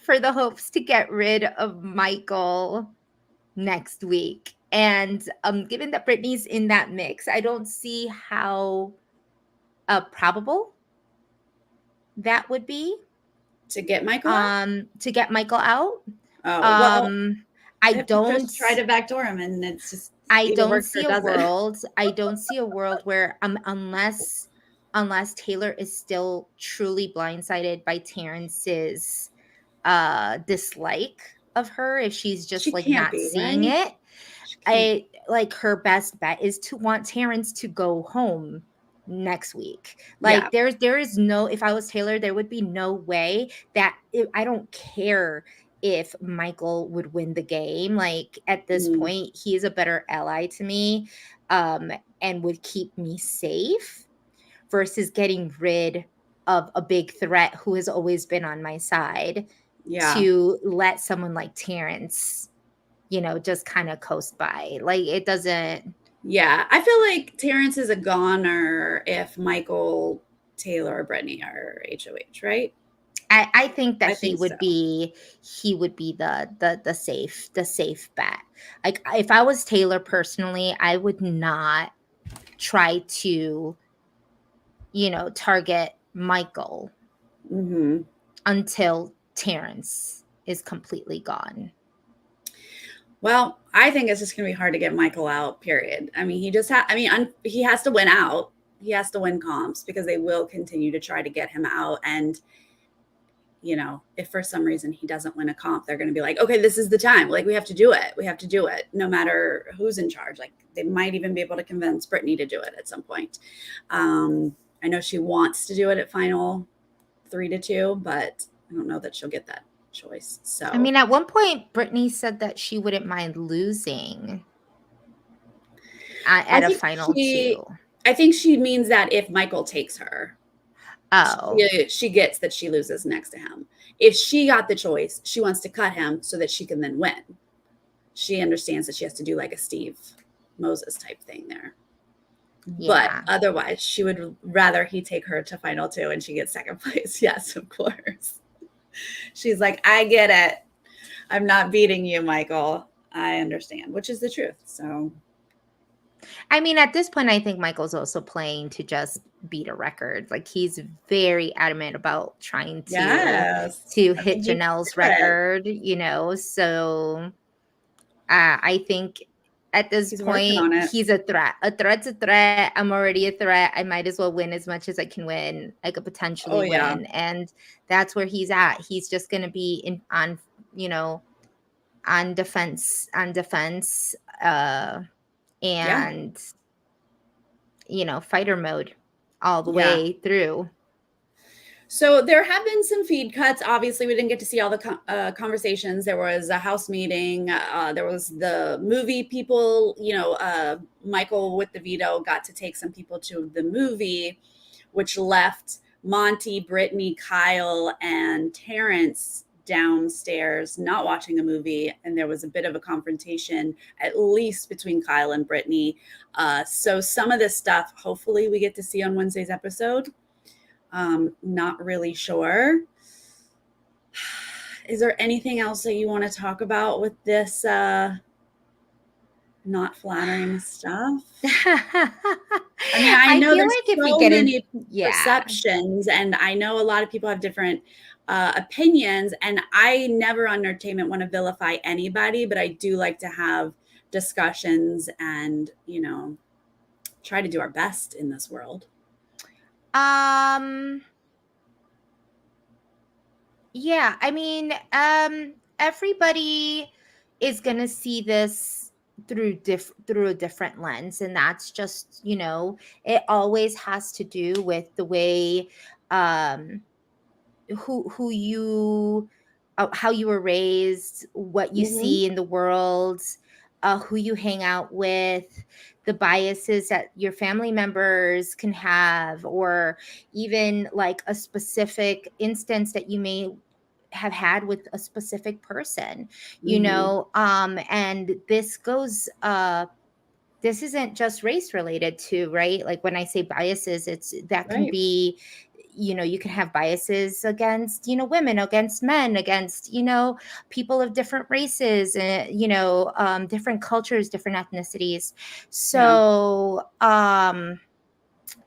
for the hopes to get rid of Michael next week. And given that Brittany's in that mix, I don't see how probable that would be To get Michael out? to get Michael out. Oh, well, I if you don't just try to backdoor him and it's just I either don't works or see a doesn't. world. I don't see a world where unless Taylor is still truly blindsided by Terrence's dislike of her, if she's just She like can't not be, seeing right? it, She can't. I like her best bet is to want Terrence to go home next week. Yeah. Like there is no, if I was Taylor, there would be no way that I don't care if Michael would win the game. Like at this point, he is a better ally to me, and would keep me safe versus getting rid of a big threat who has always been on my side. Yeah. To let someone like Terrence just kind of coast by. Like it doesn't. Yeah. I feel like Terrence is a goner if Michael, Taylor, or Brittany are HOH, right? I think that he would so. be the safe bet. Like if I was Taylor personally, I would not try to target Michael until Terrence is completely gone. Well, I think it's just going to be hard to get Michael out, period. I mean, he just he has to win out. He has to win comps because they will continue to try to get him out. And, if for some reason he doesn't win a comp, they're going to be like, okay, this is the time. Like, we have to do it. We have to do it no matter who's in charge. Like, they might even be able to convince Brittany to do it at some point. I know she wants to do it at final 3-2, but I don't know that she'll get that choice. So I mean, at one point Brittany said that she wouldn't mind losing at a final 2. I think she means that if Michael takes her, she gets that she loses next to him. If she got the choice, she wants to cut him so that she can then win. She understands that she has to do like a Steve Moses type thing there. Yeah. But otherwise, she would rather he take her to final 2 and she gets second place. Yes, of course. She's like, I get it. I'm not beating you, Michael. I understand, which is the truth. So, I mean, at this point, I think Michael's also playing to just beat a record. Like he's very adamant about trying to hit Janelle's record, So I think at this point, he's a threat. A threat's a threat. I'm already a threat. I might as well win as much as I can win. I could potentially win. And that's where he's at. He's just going to be on defense, and fighter mode all the way through. So there have been some feed cuts. Obviously, we didn't get to see all the conversations. There was a house meeting. There was the movie people. Michael with the veto got to take some people to the movie, which left Monty, Brittany, Kyle, and Terrence downstairs not watching a movie. And there was a bit of a confrontation, at least between Kyle and Brittany. So some of this stuff, hopefully, we get to see on Wednesday's episode. Not really sure. Is there anything else that you want to talk about with this not flattering stuff? I mean, I know there's so many perceptions, and I know a lot of people have different opinions, and I never on Nerdtainment want to vilify anybody, but I do like to have discussions and, try to do our best in this world. Um, yeah, I mean, everybody is gonna see this through a different lens, and that's just, it always has to do with the way, um who you how you were raised, what you Mm-hmm. see in the world, who you hang out with, the biases that your family members can have, or even like a specific instance that you may have had with a specific person, Mm-hmm. and this isn't just race related to, right? Like when I say biases, it's that can Right. be, you can have biases against, women, against men, against, people of different races, different cultures, different ethnicities. Yeah. So,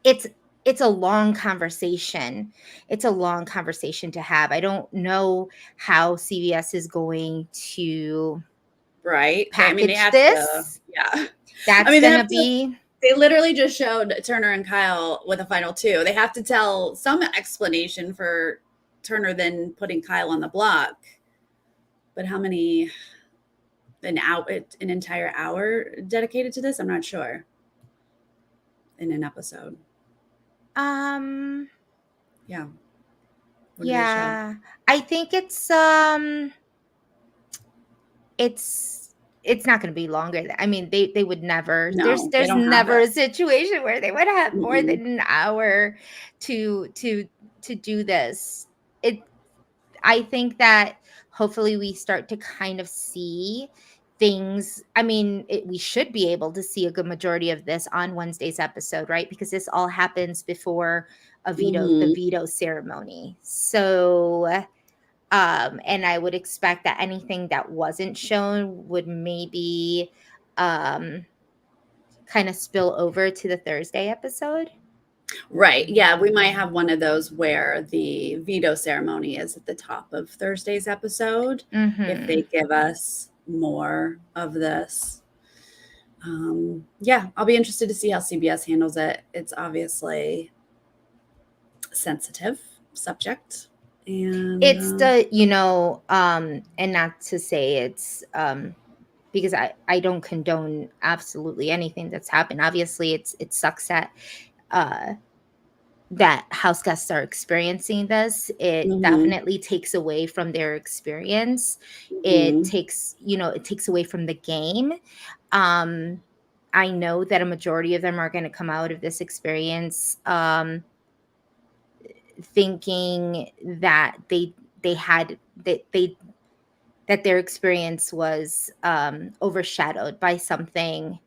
it's it's a long conversation. It's a long conversation to have. I don't know how CBS is going to Right. I mean, they package have to. this. Yeah. I That's mean, they going have to to. be They literally just showed Turner and Kyle with a final two. They have to tell some explanation for Turner then putting Kyle on the block. But how many an entire hour dedicated to this? I'm not sure. In an episode. um Yeah. What did they show? yeah, I think it's it's not going to be longer. I mean, they would never. There's No, they there's don't have never it. a situation where they would have more Mm-mm. than an hour to to to do this. It I think that hopefully we start to kind of see things. I mean, we should be able to see a good majority of this on Wednesday's episode, right? Because this all happens before the Mm-hmm. veto ceremony. So, and I would expect that anything that wasn't shown would maybe um, kind of spill over to the Thursday episode. Right. Yeah, we might have one of those where the veto ceremony is at the top of Thursday's episode if Mm-hmm. they give us more of this. Yeah, I'll be interested to see how CBS handles it. It's obviously a sensitive subject. And It's and not to say it's because I don't condone absolutely anything that's happened. Obviously, it sucks uh that house guests are experiencing this. It mhm, definitely takes away from their experience. mhm, It takes away from the game. Um, I know that a majority of them are going to come out of this experience thinking that they had that their experience was overshadowed by something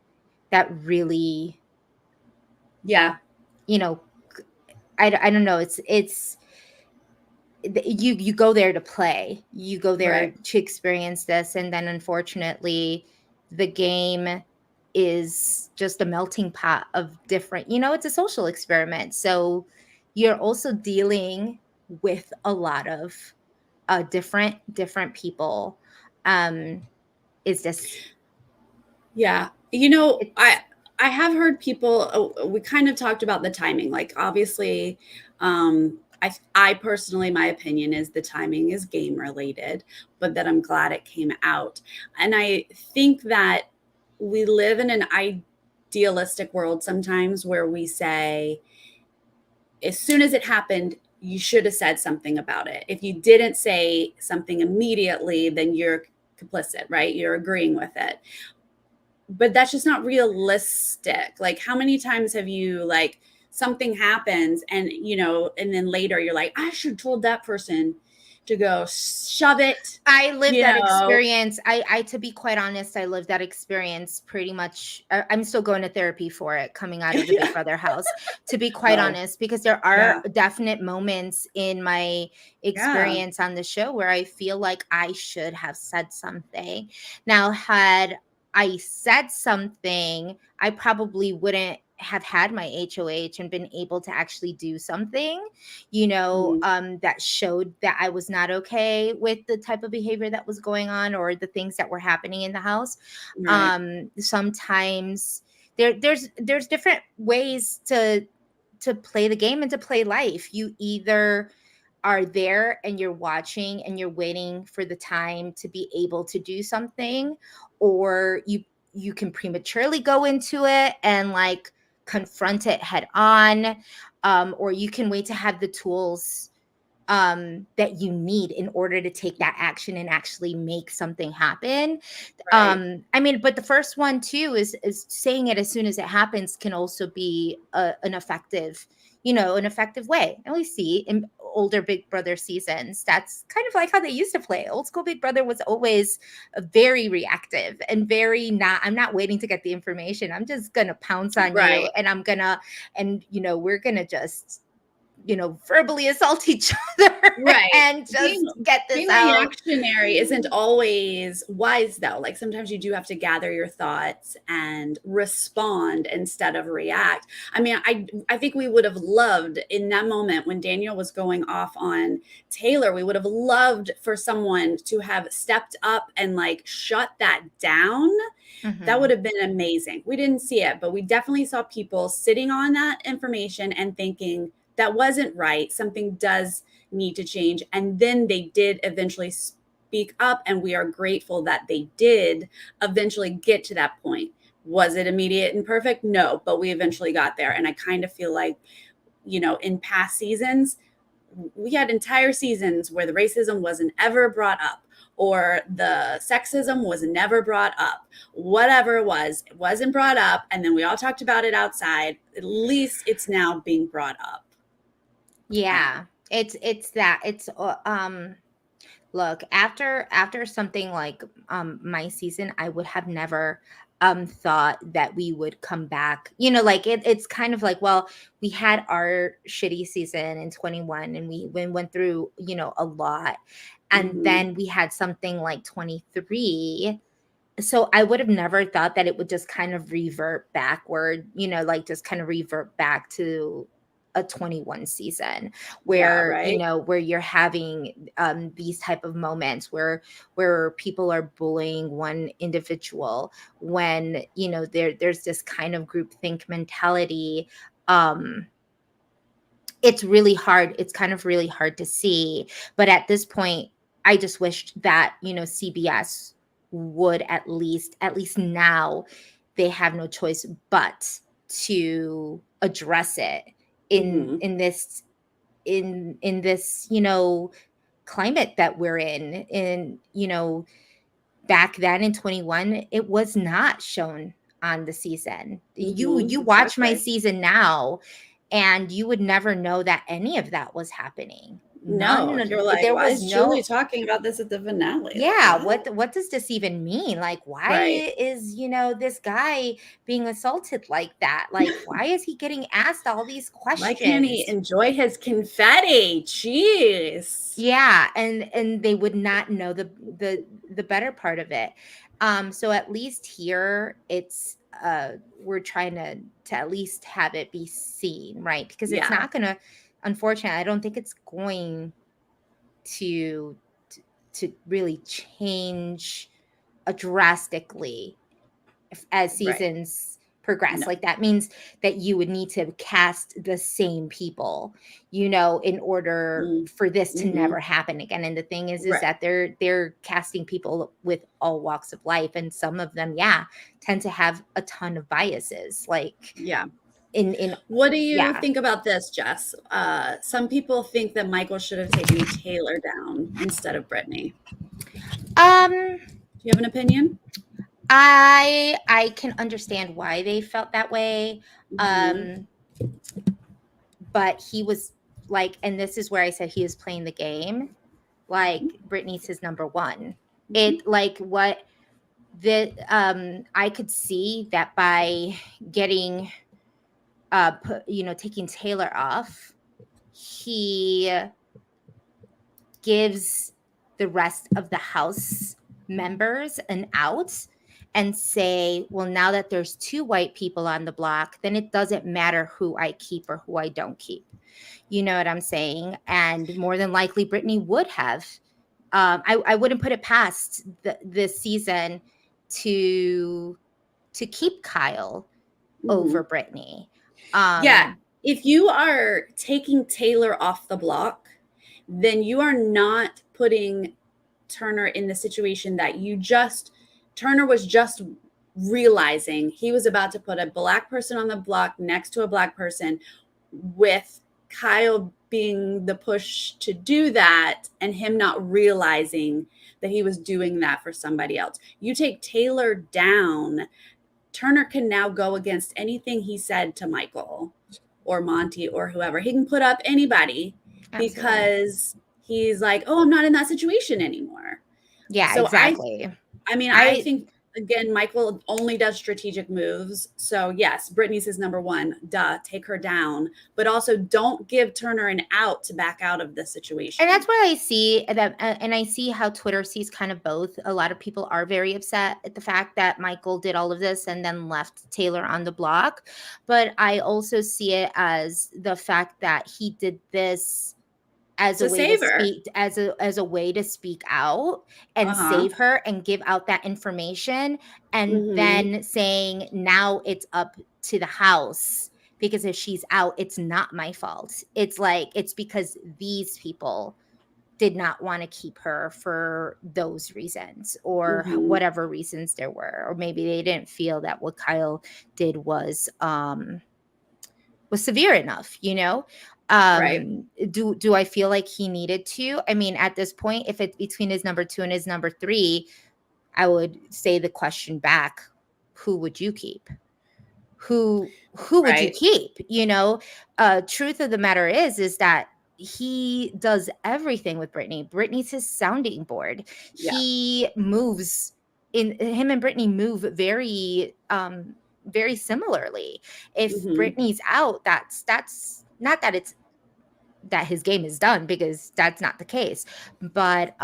that really, yeah, you know, I don't know. You go there to play, you go there right. to experience this, and then unfortunately the game is just a melting pot of different, it's a social experiment, so you're also dealing with a lot of different people. Is this Yeah. it's I have heard people we kind of talked about the timing. Like obviously I personally my opinion is the timing is game related, but that I'm glad it came out. And I think that we live in an idealistic world sometimes where we say as soon as it happened you should have said something about it. If you didn't say something immediately, then you're complicit, right? You're agreeing with it, but that's just not realistic. Like how many times have you like something happens and and then later you're like I should have told that person to go shove it, I lived you that know experience. To be quite honest, I lived that experience pretty much. I'm still going to therapy for it coming out of the Big yeah. Brother house, to be quite Oh honest, because there are yeah, definite moments in my yeah, experience on the show where I feel like I should have said something. Now, had I said something, I probably wouldn't have had my HOH and been able to actually do something, mhm, that showed that I was not okay with the type of behavior that was going on or the things that were happening in the house. right, Sometimes there's different ways to play the game and to play life. You either are there and you're watching and you're waiting for the time to be able to do something, or you can prematurely go into it and like confront it head on, or you can wait to have the tools that you need in order to take that action and actually make something happen. Right. I mean, but the first one too is saying it as soon as it happens can also be an effective, an effective way. And we see in older Big Brother seasons, that's kind of like how they used to play. Old school Big Brother was always very reactive and very not, I'm not waiting to get the information. I'm just gonna pounce on you, Right. and we're gonna just verbally assault each other Right. and just get this Being out. reactionary isn't always wise, though. Like sometimes you do have to gather your thoughts and respond instead of react. I mean, I think we would have loved in that moment when Daniel was going off on Taylor, we would have loved for someone to have stepped up and like shut that down. That would have been amazing. We didn't see it, but we definitely saw people sitting on that information and thinking that wasn't right. Something does need to change. And then they did eventually speak up, and we are grateful that they did eventually get to that point. Was it immediate and perfect? No, but we eventually got there. And I kind of feel like, in past seasons, we had entire seasons where the racism wasn't ever brought up, or the sexism was never brought up. Whatever it wasn't brought up. And then we all talked about it outside. At least it's now being brought up. Yeah, it's that. It's look, after something like my season, I would have never thought that we would come back. Like it's kind of like, well, we had our shitty season in 21 and we went through, a lot. And then we had something like 23. So I would have never thought that it would just kind of revert backward, like just kind of revert back to a 21 season where, right. Where you're having these type of moments where people are bullying one individual, when, there's this kind of groupthink mentality. It's really hard. It's kind of really hard to see. But at this point, I just wished that, CBS would at least now they have no choice but to address it in this climate that we're in. Back then in 21, it was not shown on the season. You watch my season now, and you would never know that any of that was happening. No, you're like, there why was is no Julie talking about this at the finale? yeah, Like, what does this even mean? Like, why Right. is, this guy being assaulted like that? Like, why is he getting asked all these Why can't he questions? enjoy his confetti? Jeez. Yeah, and they would not know the better part of it. So at least here it's we're trying to at least have it be seen, right? Because it's Yeah. not gonna, unfortunately, I don't think it's going to really change drastically as seasons progress. No. Like that means that you would need to cast the same people, in order for this to never happen again. And the thing is Right. that they're casting people with all walks of life, and some of them, tend to have a ton of biases. Like, Yeah. in What do you think about this, Jess? Some people think that Michael should have taken Taylor down instead of Brittany. Do you have an opinion? I can understand why they felt that way. But he was like, and this is where I said he was playing the game. Like, Brittany's his number one. It like what the I could see that by getting taking Taylor off, he gives the rest of the house members an out and say, well, now that there's two white people on the block, then it doesn't matter who I keep or who I don't keep. You know what I'm saying? And more than likely, Brittany would have. I wouldn't put it past this season to keep Kyle over Brittany. Yeah. if you are taking Taylor off the block, then you are not putting Turner in the situation that Turner was just realizing he was about to put a black person on the block next to a black person, with Kyle being the push to do that and him not realizing that he was doing that for somebody else. You take Taylor down, Turner can now go against anything he said to Michael or Monty or whoever. He can put up anybody because he's like, oh, I'm not in that situation anymore. Yeah, So exactly. I think, again, Michael only does strategic moves. So yes, Brittany's his number one. Duh, take her down. But also don't give Turner an out to back out of the situation. And that's why I see that, and I see how Twitter sees kind of both. A lot of people are very upset at the fact that Michael did all of this and then left Taylor on the block. But I also see it as the fact that he did this as a way to speak, as a way to speak out and save her and give out that information, and then saying now it's up to the house, because if she's out, it's not my fault. It's like, it's because these people did not want to keep her for those reasons, or whatever reasons there were, or maybe they didn't feel that what Kyle did was severe enough, you know? Right. Do I feel like he needed to? I mean, at this point, if it's between his number 2 and his number 3, I would say the question back, who would you keep? Who would you keep? You know, truth of the matter is that he does everything with Brittany. Brittany's his sounding board. Yeah. He moves him and Brittany move very very similarly. If Brittany's out, that's not that it's that his game is done, because that's not the case, but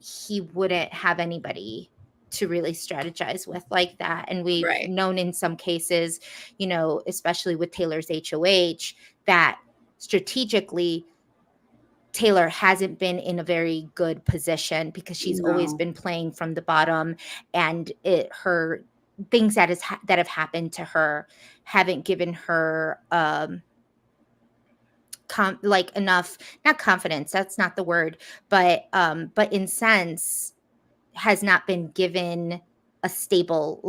he wouldn't have anybody to really strategize with like that. And we've known in some cases, you know, especially with Taylor's HOH, that strategically Taylor hasn't been in a very good position, because she's always been playing from the bottom, and her things that have happened to her haven't given her like enough, not confidence, that's not the word, but in sense has not been given a stable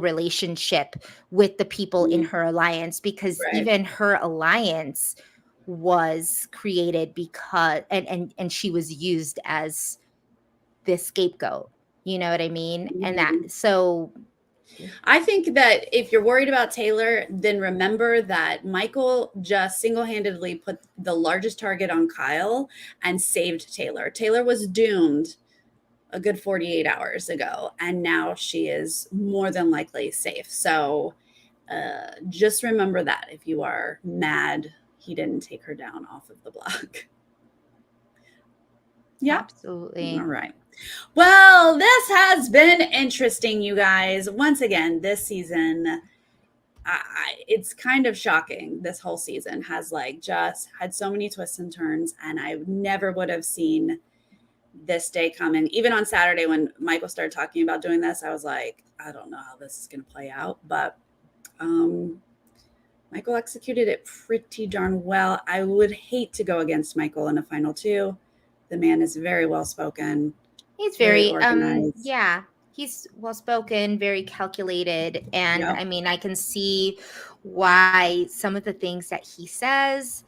relationship with the people in her alliance, because even her alliance was created because and she was used as this scapegoat, you know what I mean? And that, so I think that if you're worried about Taylor, then remember that Michael just single-handedly put the largest target on Kyle and saved Taylor. Taylor was doomed a good 48 hours ago, and now she is more than likely safe. So just remember that if you are mad he didn't take her down off of the block. Yeah, absolutely. All right. Well, this has been interesting, you guys. Once again, this season, it's kind of shocking. This whole season has just had so many twists and turns, and I never would have seen this day coming. Even on Saturday when Michael started talking about doing this, I was like, I don't know how this is going to play out, but Michael executed it pretty darn well. I would hate to go against Michael in a final 2. The man is very well spoken. He's very organized. He's well spoken, very calculated, and I mean, I can see why some of the things that he says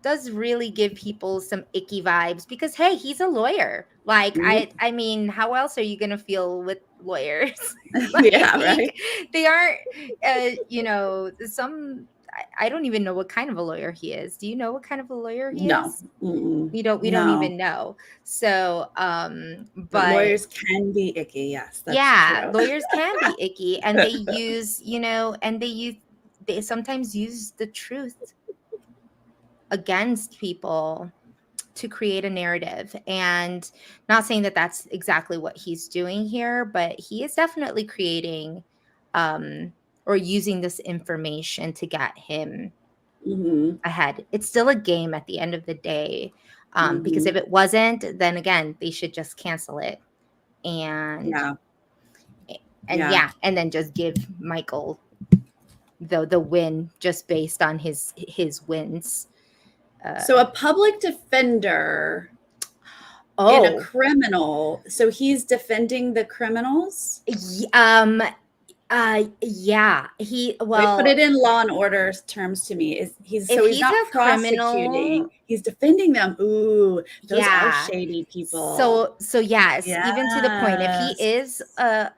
does really give people some icky vibes, because hey, he's a lawyer. Like I mean, how else are you gonna feel with lawyers? They aren't you know, I don't even know what kind of a lawyer he is. Do you know what kind of a lawyer he is? We don't even know. So but lawyers can be icky. Yes, that's true. Lawyers can be icky, and they use, you know, and they sometimes use the truth against people to create a narrative. And not saying that that's exactly what he's doing here, but he is definitely creating or using this information to get him ahead. It's still a game at the end of the day, because if it wasn't, then again, they should just cancel it and and then just give Michael the win just based on his wins. So a public defender in a criminal, so he's defending the criminals? Yeah, he Wait, put it in Law and Order terms to me. He's not a prosecuting, he's defending them. Ooh, those are yeah. shady people. So yes, even to the point, if he is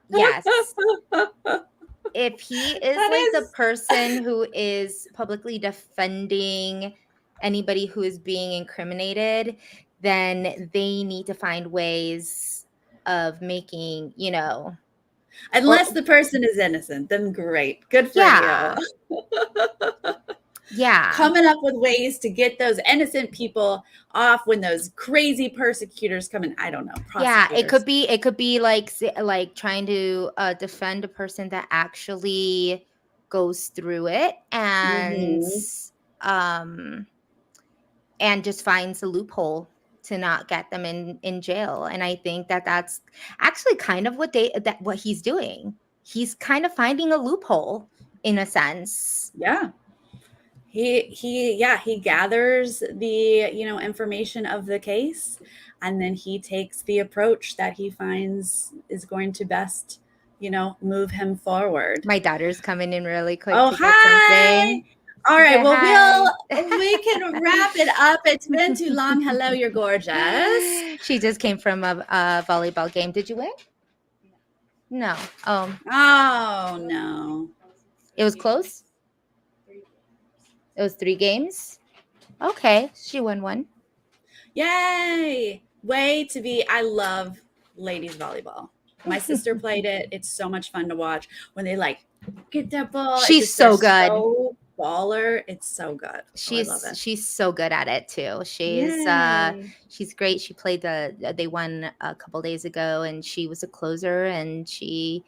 yes, if he is That like the is- person who is publicly defending anybody who is being incriminated, then they need to find ways of making, Unless the person is innocent, then great. Good for yeah. you. Yeah. Coming up with ways to get those innocent people off when those crazy persecutors come in. I don't know. Yeah, it could be like trying to defend a person that actually goes through it and and just finds a loophole to not get them in jail. And I think that that's actually kind of what he's doing. He's kind of finding a loophole in a sense. Yeah. He gathers the information of the case, and then he takes the approach that he finds is going to best move him forward. My daughter's coming in really quick. Oh, to hi. Something. All right, well, we can wrap it up. It's been too long. Hello, you're gorgeous. She just came from a volleyball game. Did you win? No. Oh no. It was close? It was 3 games? Okay, she won one. Yay! I love ladies volleyball. My sister played it. It's so much fun to watch when they get that ball. She's so good. So baller. It's so good. I love it. She's so good at it too. She's great. She played they won a couple days ago, and she was a closer, and she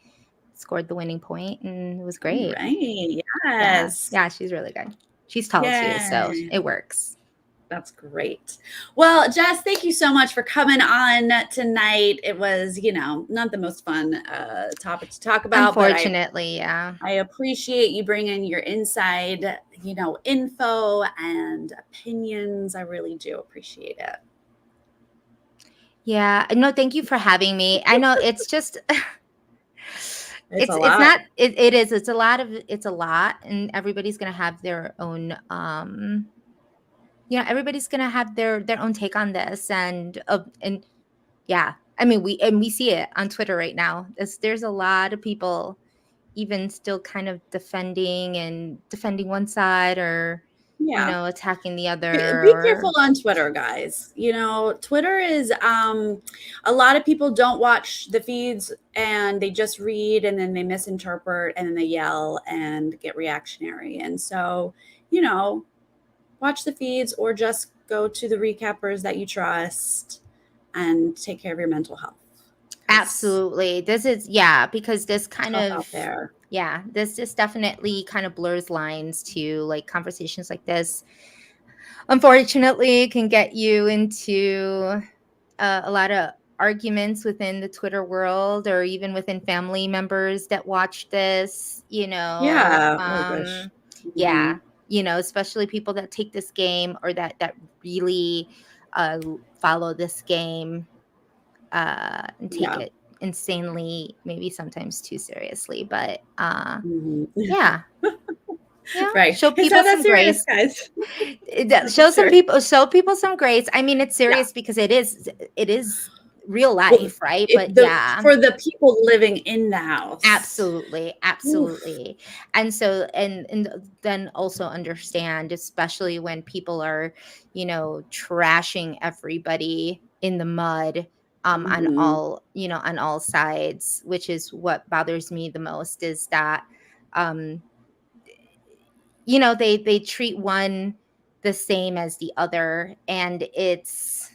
scored the winning point, and it was great. Right. Yes. Yeah, she's really good. She's tall too, so it works. That's great. Well, Jess, thank you so much for coming on tonight. It was, not the most fun topic to talk about. Unfortunately, yeah. I appreciate you bringing your inside, info and opinions. I really do appreciate it. Yeah. No, thank you for having me. I know it's just... It's a lot, and everybody's gonna have their own everybody's gonna have their own take on this, and yeah, I mean we see it on Twitter right now. There's a lot of people even still kind of defending one side, or attacking the other. Be careful on Twitter, guys. Twitter is a lot of people don't watch the feeds, and they just read, and then they misinterpret, and then they yell and get reactionary. And so, watch the feeds, or just go to the recappers that you trust and take care of your mental health. Absolutely. This is because this kind of out there. Yeah, this just definitely kind of blurs lines to conversations like this. Unfortunately, it can get you into a lot of arguments within the Twitter world, or even within family members that watch this, especially people that take this game, or that really follow this game and take it insanely, maybe sometimes too seriously, but yeah. Right. Show people some grace, guys. Show people some grace. I mean, it's serious because it is real life, right? But for the people living in the house. Absolutely. And so and then also understand, especially when people are, trashing everybody in the mud. On all sides, which is what bothers me the most, is that they treat one the same as the other, and it's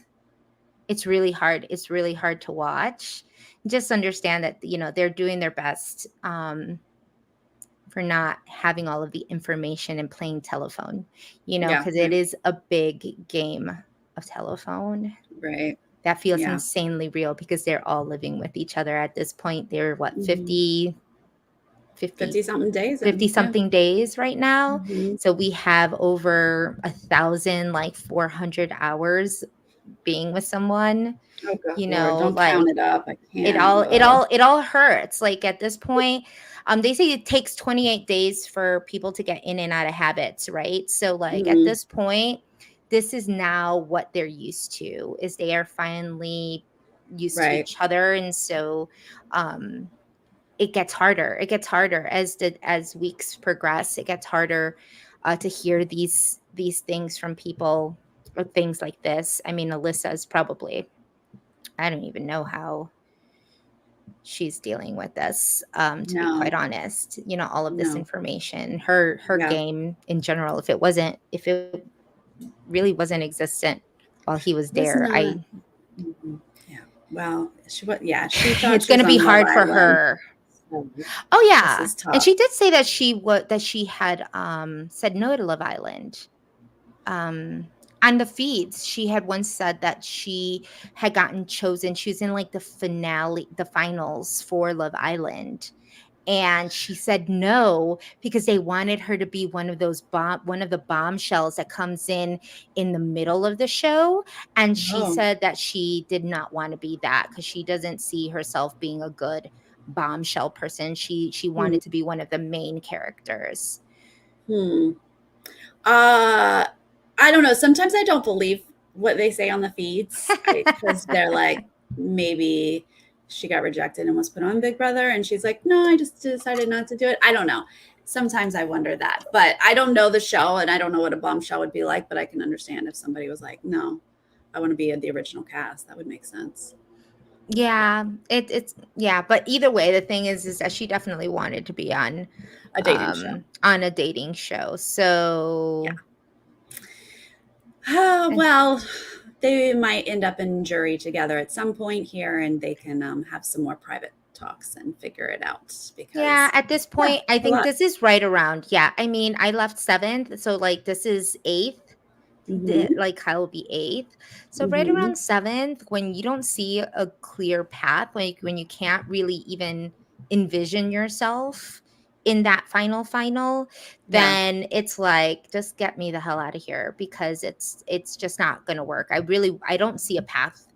really hard. It's really hard to watch. Just understand that they're doing their best for not having all of the information and playing telephone, because it is a big game of telephone. Right. That feels insanely real, because they're all living with each other at this point. They're 50, 50 something days. 50 something days right now. Mhm. So we have over 1,000, like 400 hours being with someone, Oh, good you Lord. know, Don't like count it up. I it can't. all it Ugh. all it all hurts. Like at this point, they say it takes 28 days for people to get in and out of habits, right? So like at Mhm. this point, this is now what they're used to, is they are finally used to Right. each other. And so it gets harder. It gets harder as weeks progress. It gets harder to hear these things from people, or things like this. I mean, Alyssa is probably, I don't even know how she's dealing with this, to be quite No. honest. You know, all of this No. information, her Yeah. game in general, if it really wasn't existent while he was It was there, not. Mhm. Yeah. Well, she thought it's she going was to be on Love hard for Island. her. So Oh this yeah, is and tough. she did say that she had said no to Love Island. um on the feeds, she had once said that she had gotten chosen. She was in like the finals for Love Island, and she said no because they wanted her to be one of the bombshells that comes in the middle of the show. And she Oh. said that she did not want to be that, because she doesn't see herself being a good bombshell person. She Hmm. wanted to be one of the main characters. Hmm. Uh, I don't know. Sometimes I don't believe what they say on the feeds, because they're like, maybe she got rejected and was put on Big Brother, and she's like, no, I just decided not to do it. I don't know. Sometimes I wonder that, but I don't know the show, and I don't know what a bombshell would be like. But I can understand if somebody was like, no, I want to be in the original cast. That would make sense. Yeah, Yeah, it's yeah, but either way, the thing is that she definitely wanted to be a dating show. on a dating show. Yeah. So eh, Well, they might end up in jury together at some point here, and they can have some more private talks and figure it out, yeah, because, at this yeah, point, I a think lot. this is right around. Yeah, I mean, I left 7th, so like this is 8th. Hmm. Like Kyle will be 8th. So right Hmm. around 7th, when you don't see a clear path, when you can't really even envision yourself in that final, Yeah. then it's like, just get me the hell out of here, because it's just not going to work. I don't see a path.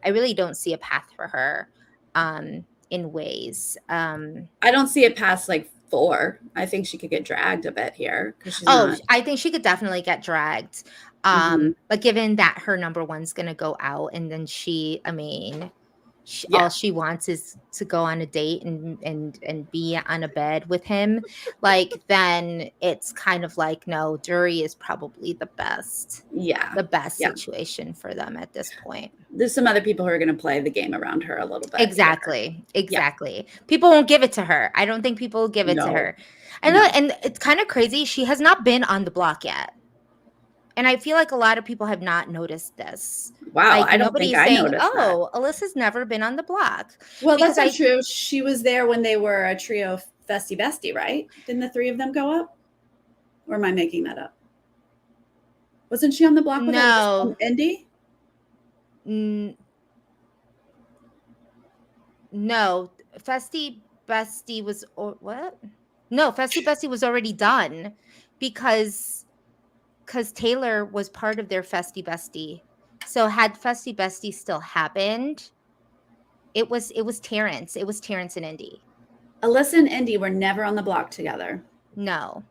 I really don't see a path for her in ways. I don't see it past like 4. I think she could get dragged a bit here because she's Oh, not. I think she could definitely get dragged. Hmm. But given that her number one's gonna go out, and then I mean, all Yeah. she wants is to go on a date and be on a bed with him, like, then it's kind of like, no, jury is probably Yeah. the best Yeah. situation for them at this point. There's some other people who are going to play the game around her a little bit here. Exactly, Yeah. exactly. People won't give it to her. I don't think people will give it to No. her. No. And it's kind of crazy. She has not been on the block yet. And I feel like a lot of people have not noticed this. Wow. Like, I don't nobody think is I saying, noticed that. "Oh, Alyssa's never been on the block." Well, that's Because not true. She was there when they were a trio Festy Bestie, right? Didn't the 3 of them go up? Or am I making that up? Wasn't she on the block with Alyssa no, and Indy? n- no, Festy Bestie was, or what? No, Festy Bestie was already done, because Taylor was part of their Festy Bestie. So had Festy Bestie still happened, it was Terrence. It was Terrence and Indy. Alyssa and Indy were never on the block together. No.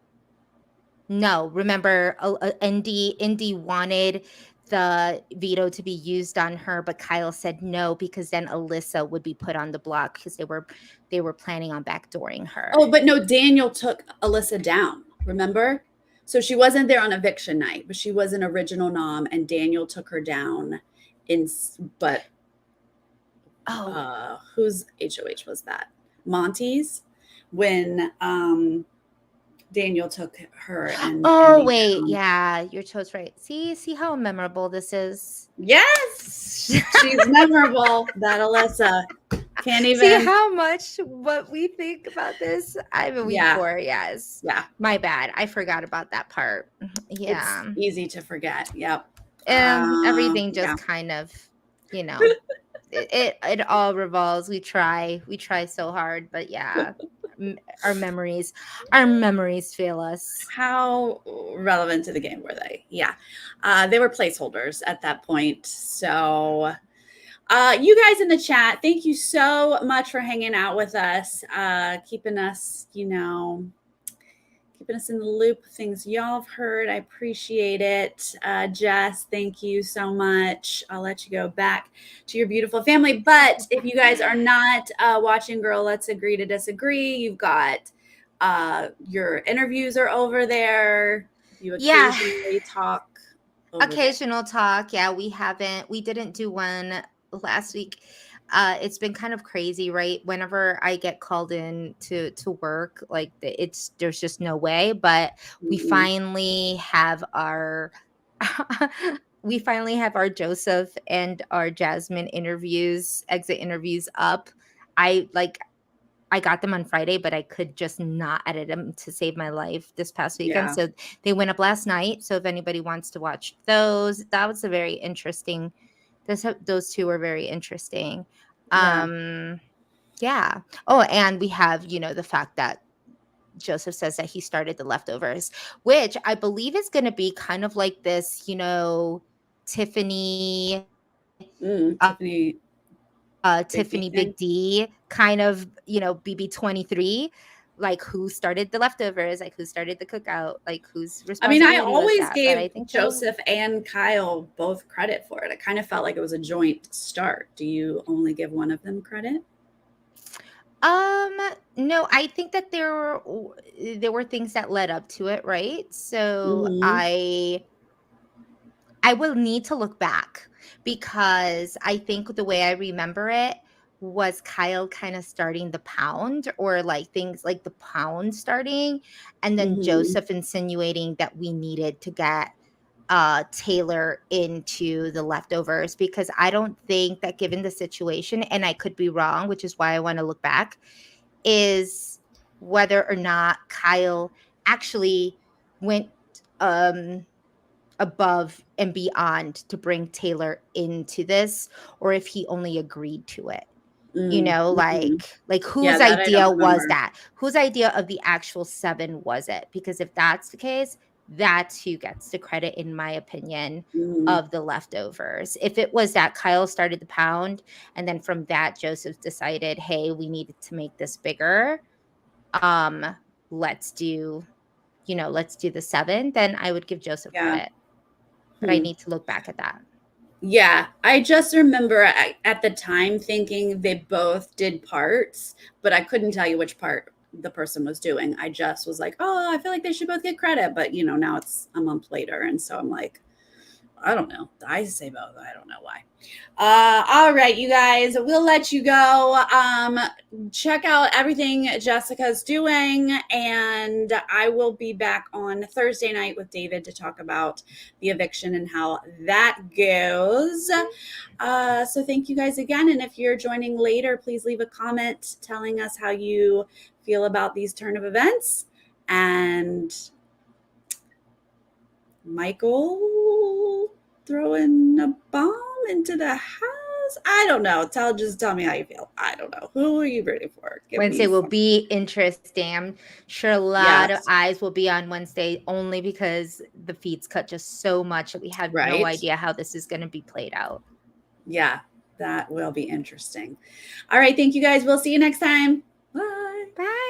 No, remember, Indy wanted the veto to be used on her, but Kyle said no, because then Alyssa would be put on the block, because they were planning on backdooring her. Oh, but no, Daniel took Alyssa down, remember? So she wasn't there on eviction night, but she was an original nom, and Daniel took her down but Oh, whose HOH was that? Monty's, when Daniel took her and oh Indy wait, down. yeah, you're toast right. See how memorable this is. Yes, she's memorable. That Alyssa can't See even. how much what we think about this. I'm a week Yeah, 4, yes. yeah. My bad. I forgot about that part. It's Yeah. easy to forget. Yep. Everything Yeah. just kind of, you know, it all revolves. We try so hard, but yeah, our memories fail us. How relevant to the game were they? Yeah. They were placeholders at that point. So you guys in the chat, thank you so much for hanging out with us, keeping us, keeping us in the loop of things y'all have heard. I appreciate it. Jess, thank you so much. I'll let you go back to your beautiful family. But if you guys are not watching Girl, Let's Agree to Disagree, you've got your interviews are over there. You occasionally talk. Occasional talk. Yeah, we didn't do one last week. It's been kind of crazy, right? Whenever I get called in to work, like there's just no way. But we finally have our Joseph and our Jasmine exit interviews up. I got them on Friday, but I could just not edit them to save my life this past weekend. Yeah. So they went up last night. So if anybody wants to watch those, that was a very interesting. Those two were very interesting. Yeah. Oh, and we have, the fact that Joseph says that he started the leftovers, which I believe is going to be kind of like this, Tiffany. Tiffany. Tiffany Big D kind of, BB23, like who started the leftovers, like who started the cookout, like whose responsibility I always was that? gave I think Joseph and Kyle both credit for it. I kind of felt like it was a joint start. Do you only give one of them credit? No, I think that there were things that led up to it, right? So I will need to look back because I think the way I remember it was Kyle kind of starting the pound, or like things like the pound starting, and then Joseph insinuating that we needed to get Taylor into the leftovers, because I don't think that, given the situation, and I could be wrong, which is why I want to look back, is whether or not Kyle actually went above and beyond to bring Taylor into this, or if he only agreed to it. Like whose idea was that? Whose idea of the actual 7 was it? Because if that's the case, that's who gets the credit, in my opinion, of the leftovers. If it was that Kyle started the pound, and then from that Joseph decided, hey, we needed to make this bigger, let's do the 7, then I would give Joseph credit. But I need to look back at that. Yeah, I just remember at the time thinking they both did parts, but I couldn't tell you which part the person was doing. I just was like, oh, I feel like they should both get credit. But, now it's a month later. And so I'm like, I don't know. I say both. I don't know why. All right, you guys, we'll let you go. Check out everything Jessica's doing, and I will be back on Thursday night with David to talk about the eviction and how that goes. So thank you guys again. And if you're joining later, please leave a comment telling us how you feel about these turn of events. And Michael throwing a bomb into the house. I don't know. Just tell me how you feel. I don't know. Who are you rooting for? Wednesday will be interesting. I'm sure a lot of eyes will be on Wednesday, only because the feeds cut just so much that we have no idea how this is going to be played out. Yeah, that will be interesting. All right. Thank you guys. We'll see you next time. Bye. Bye.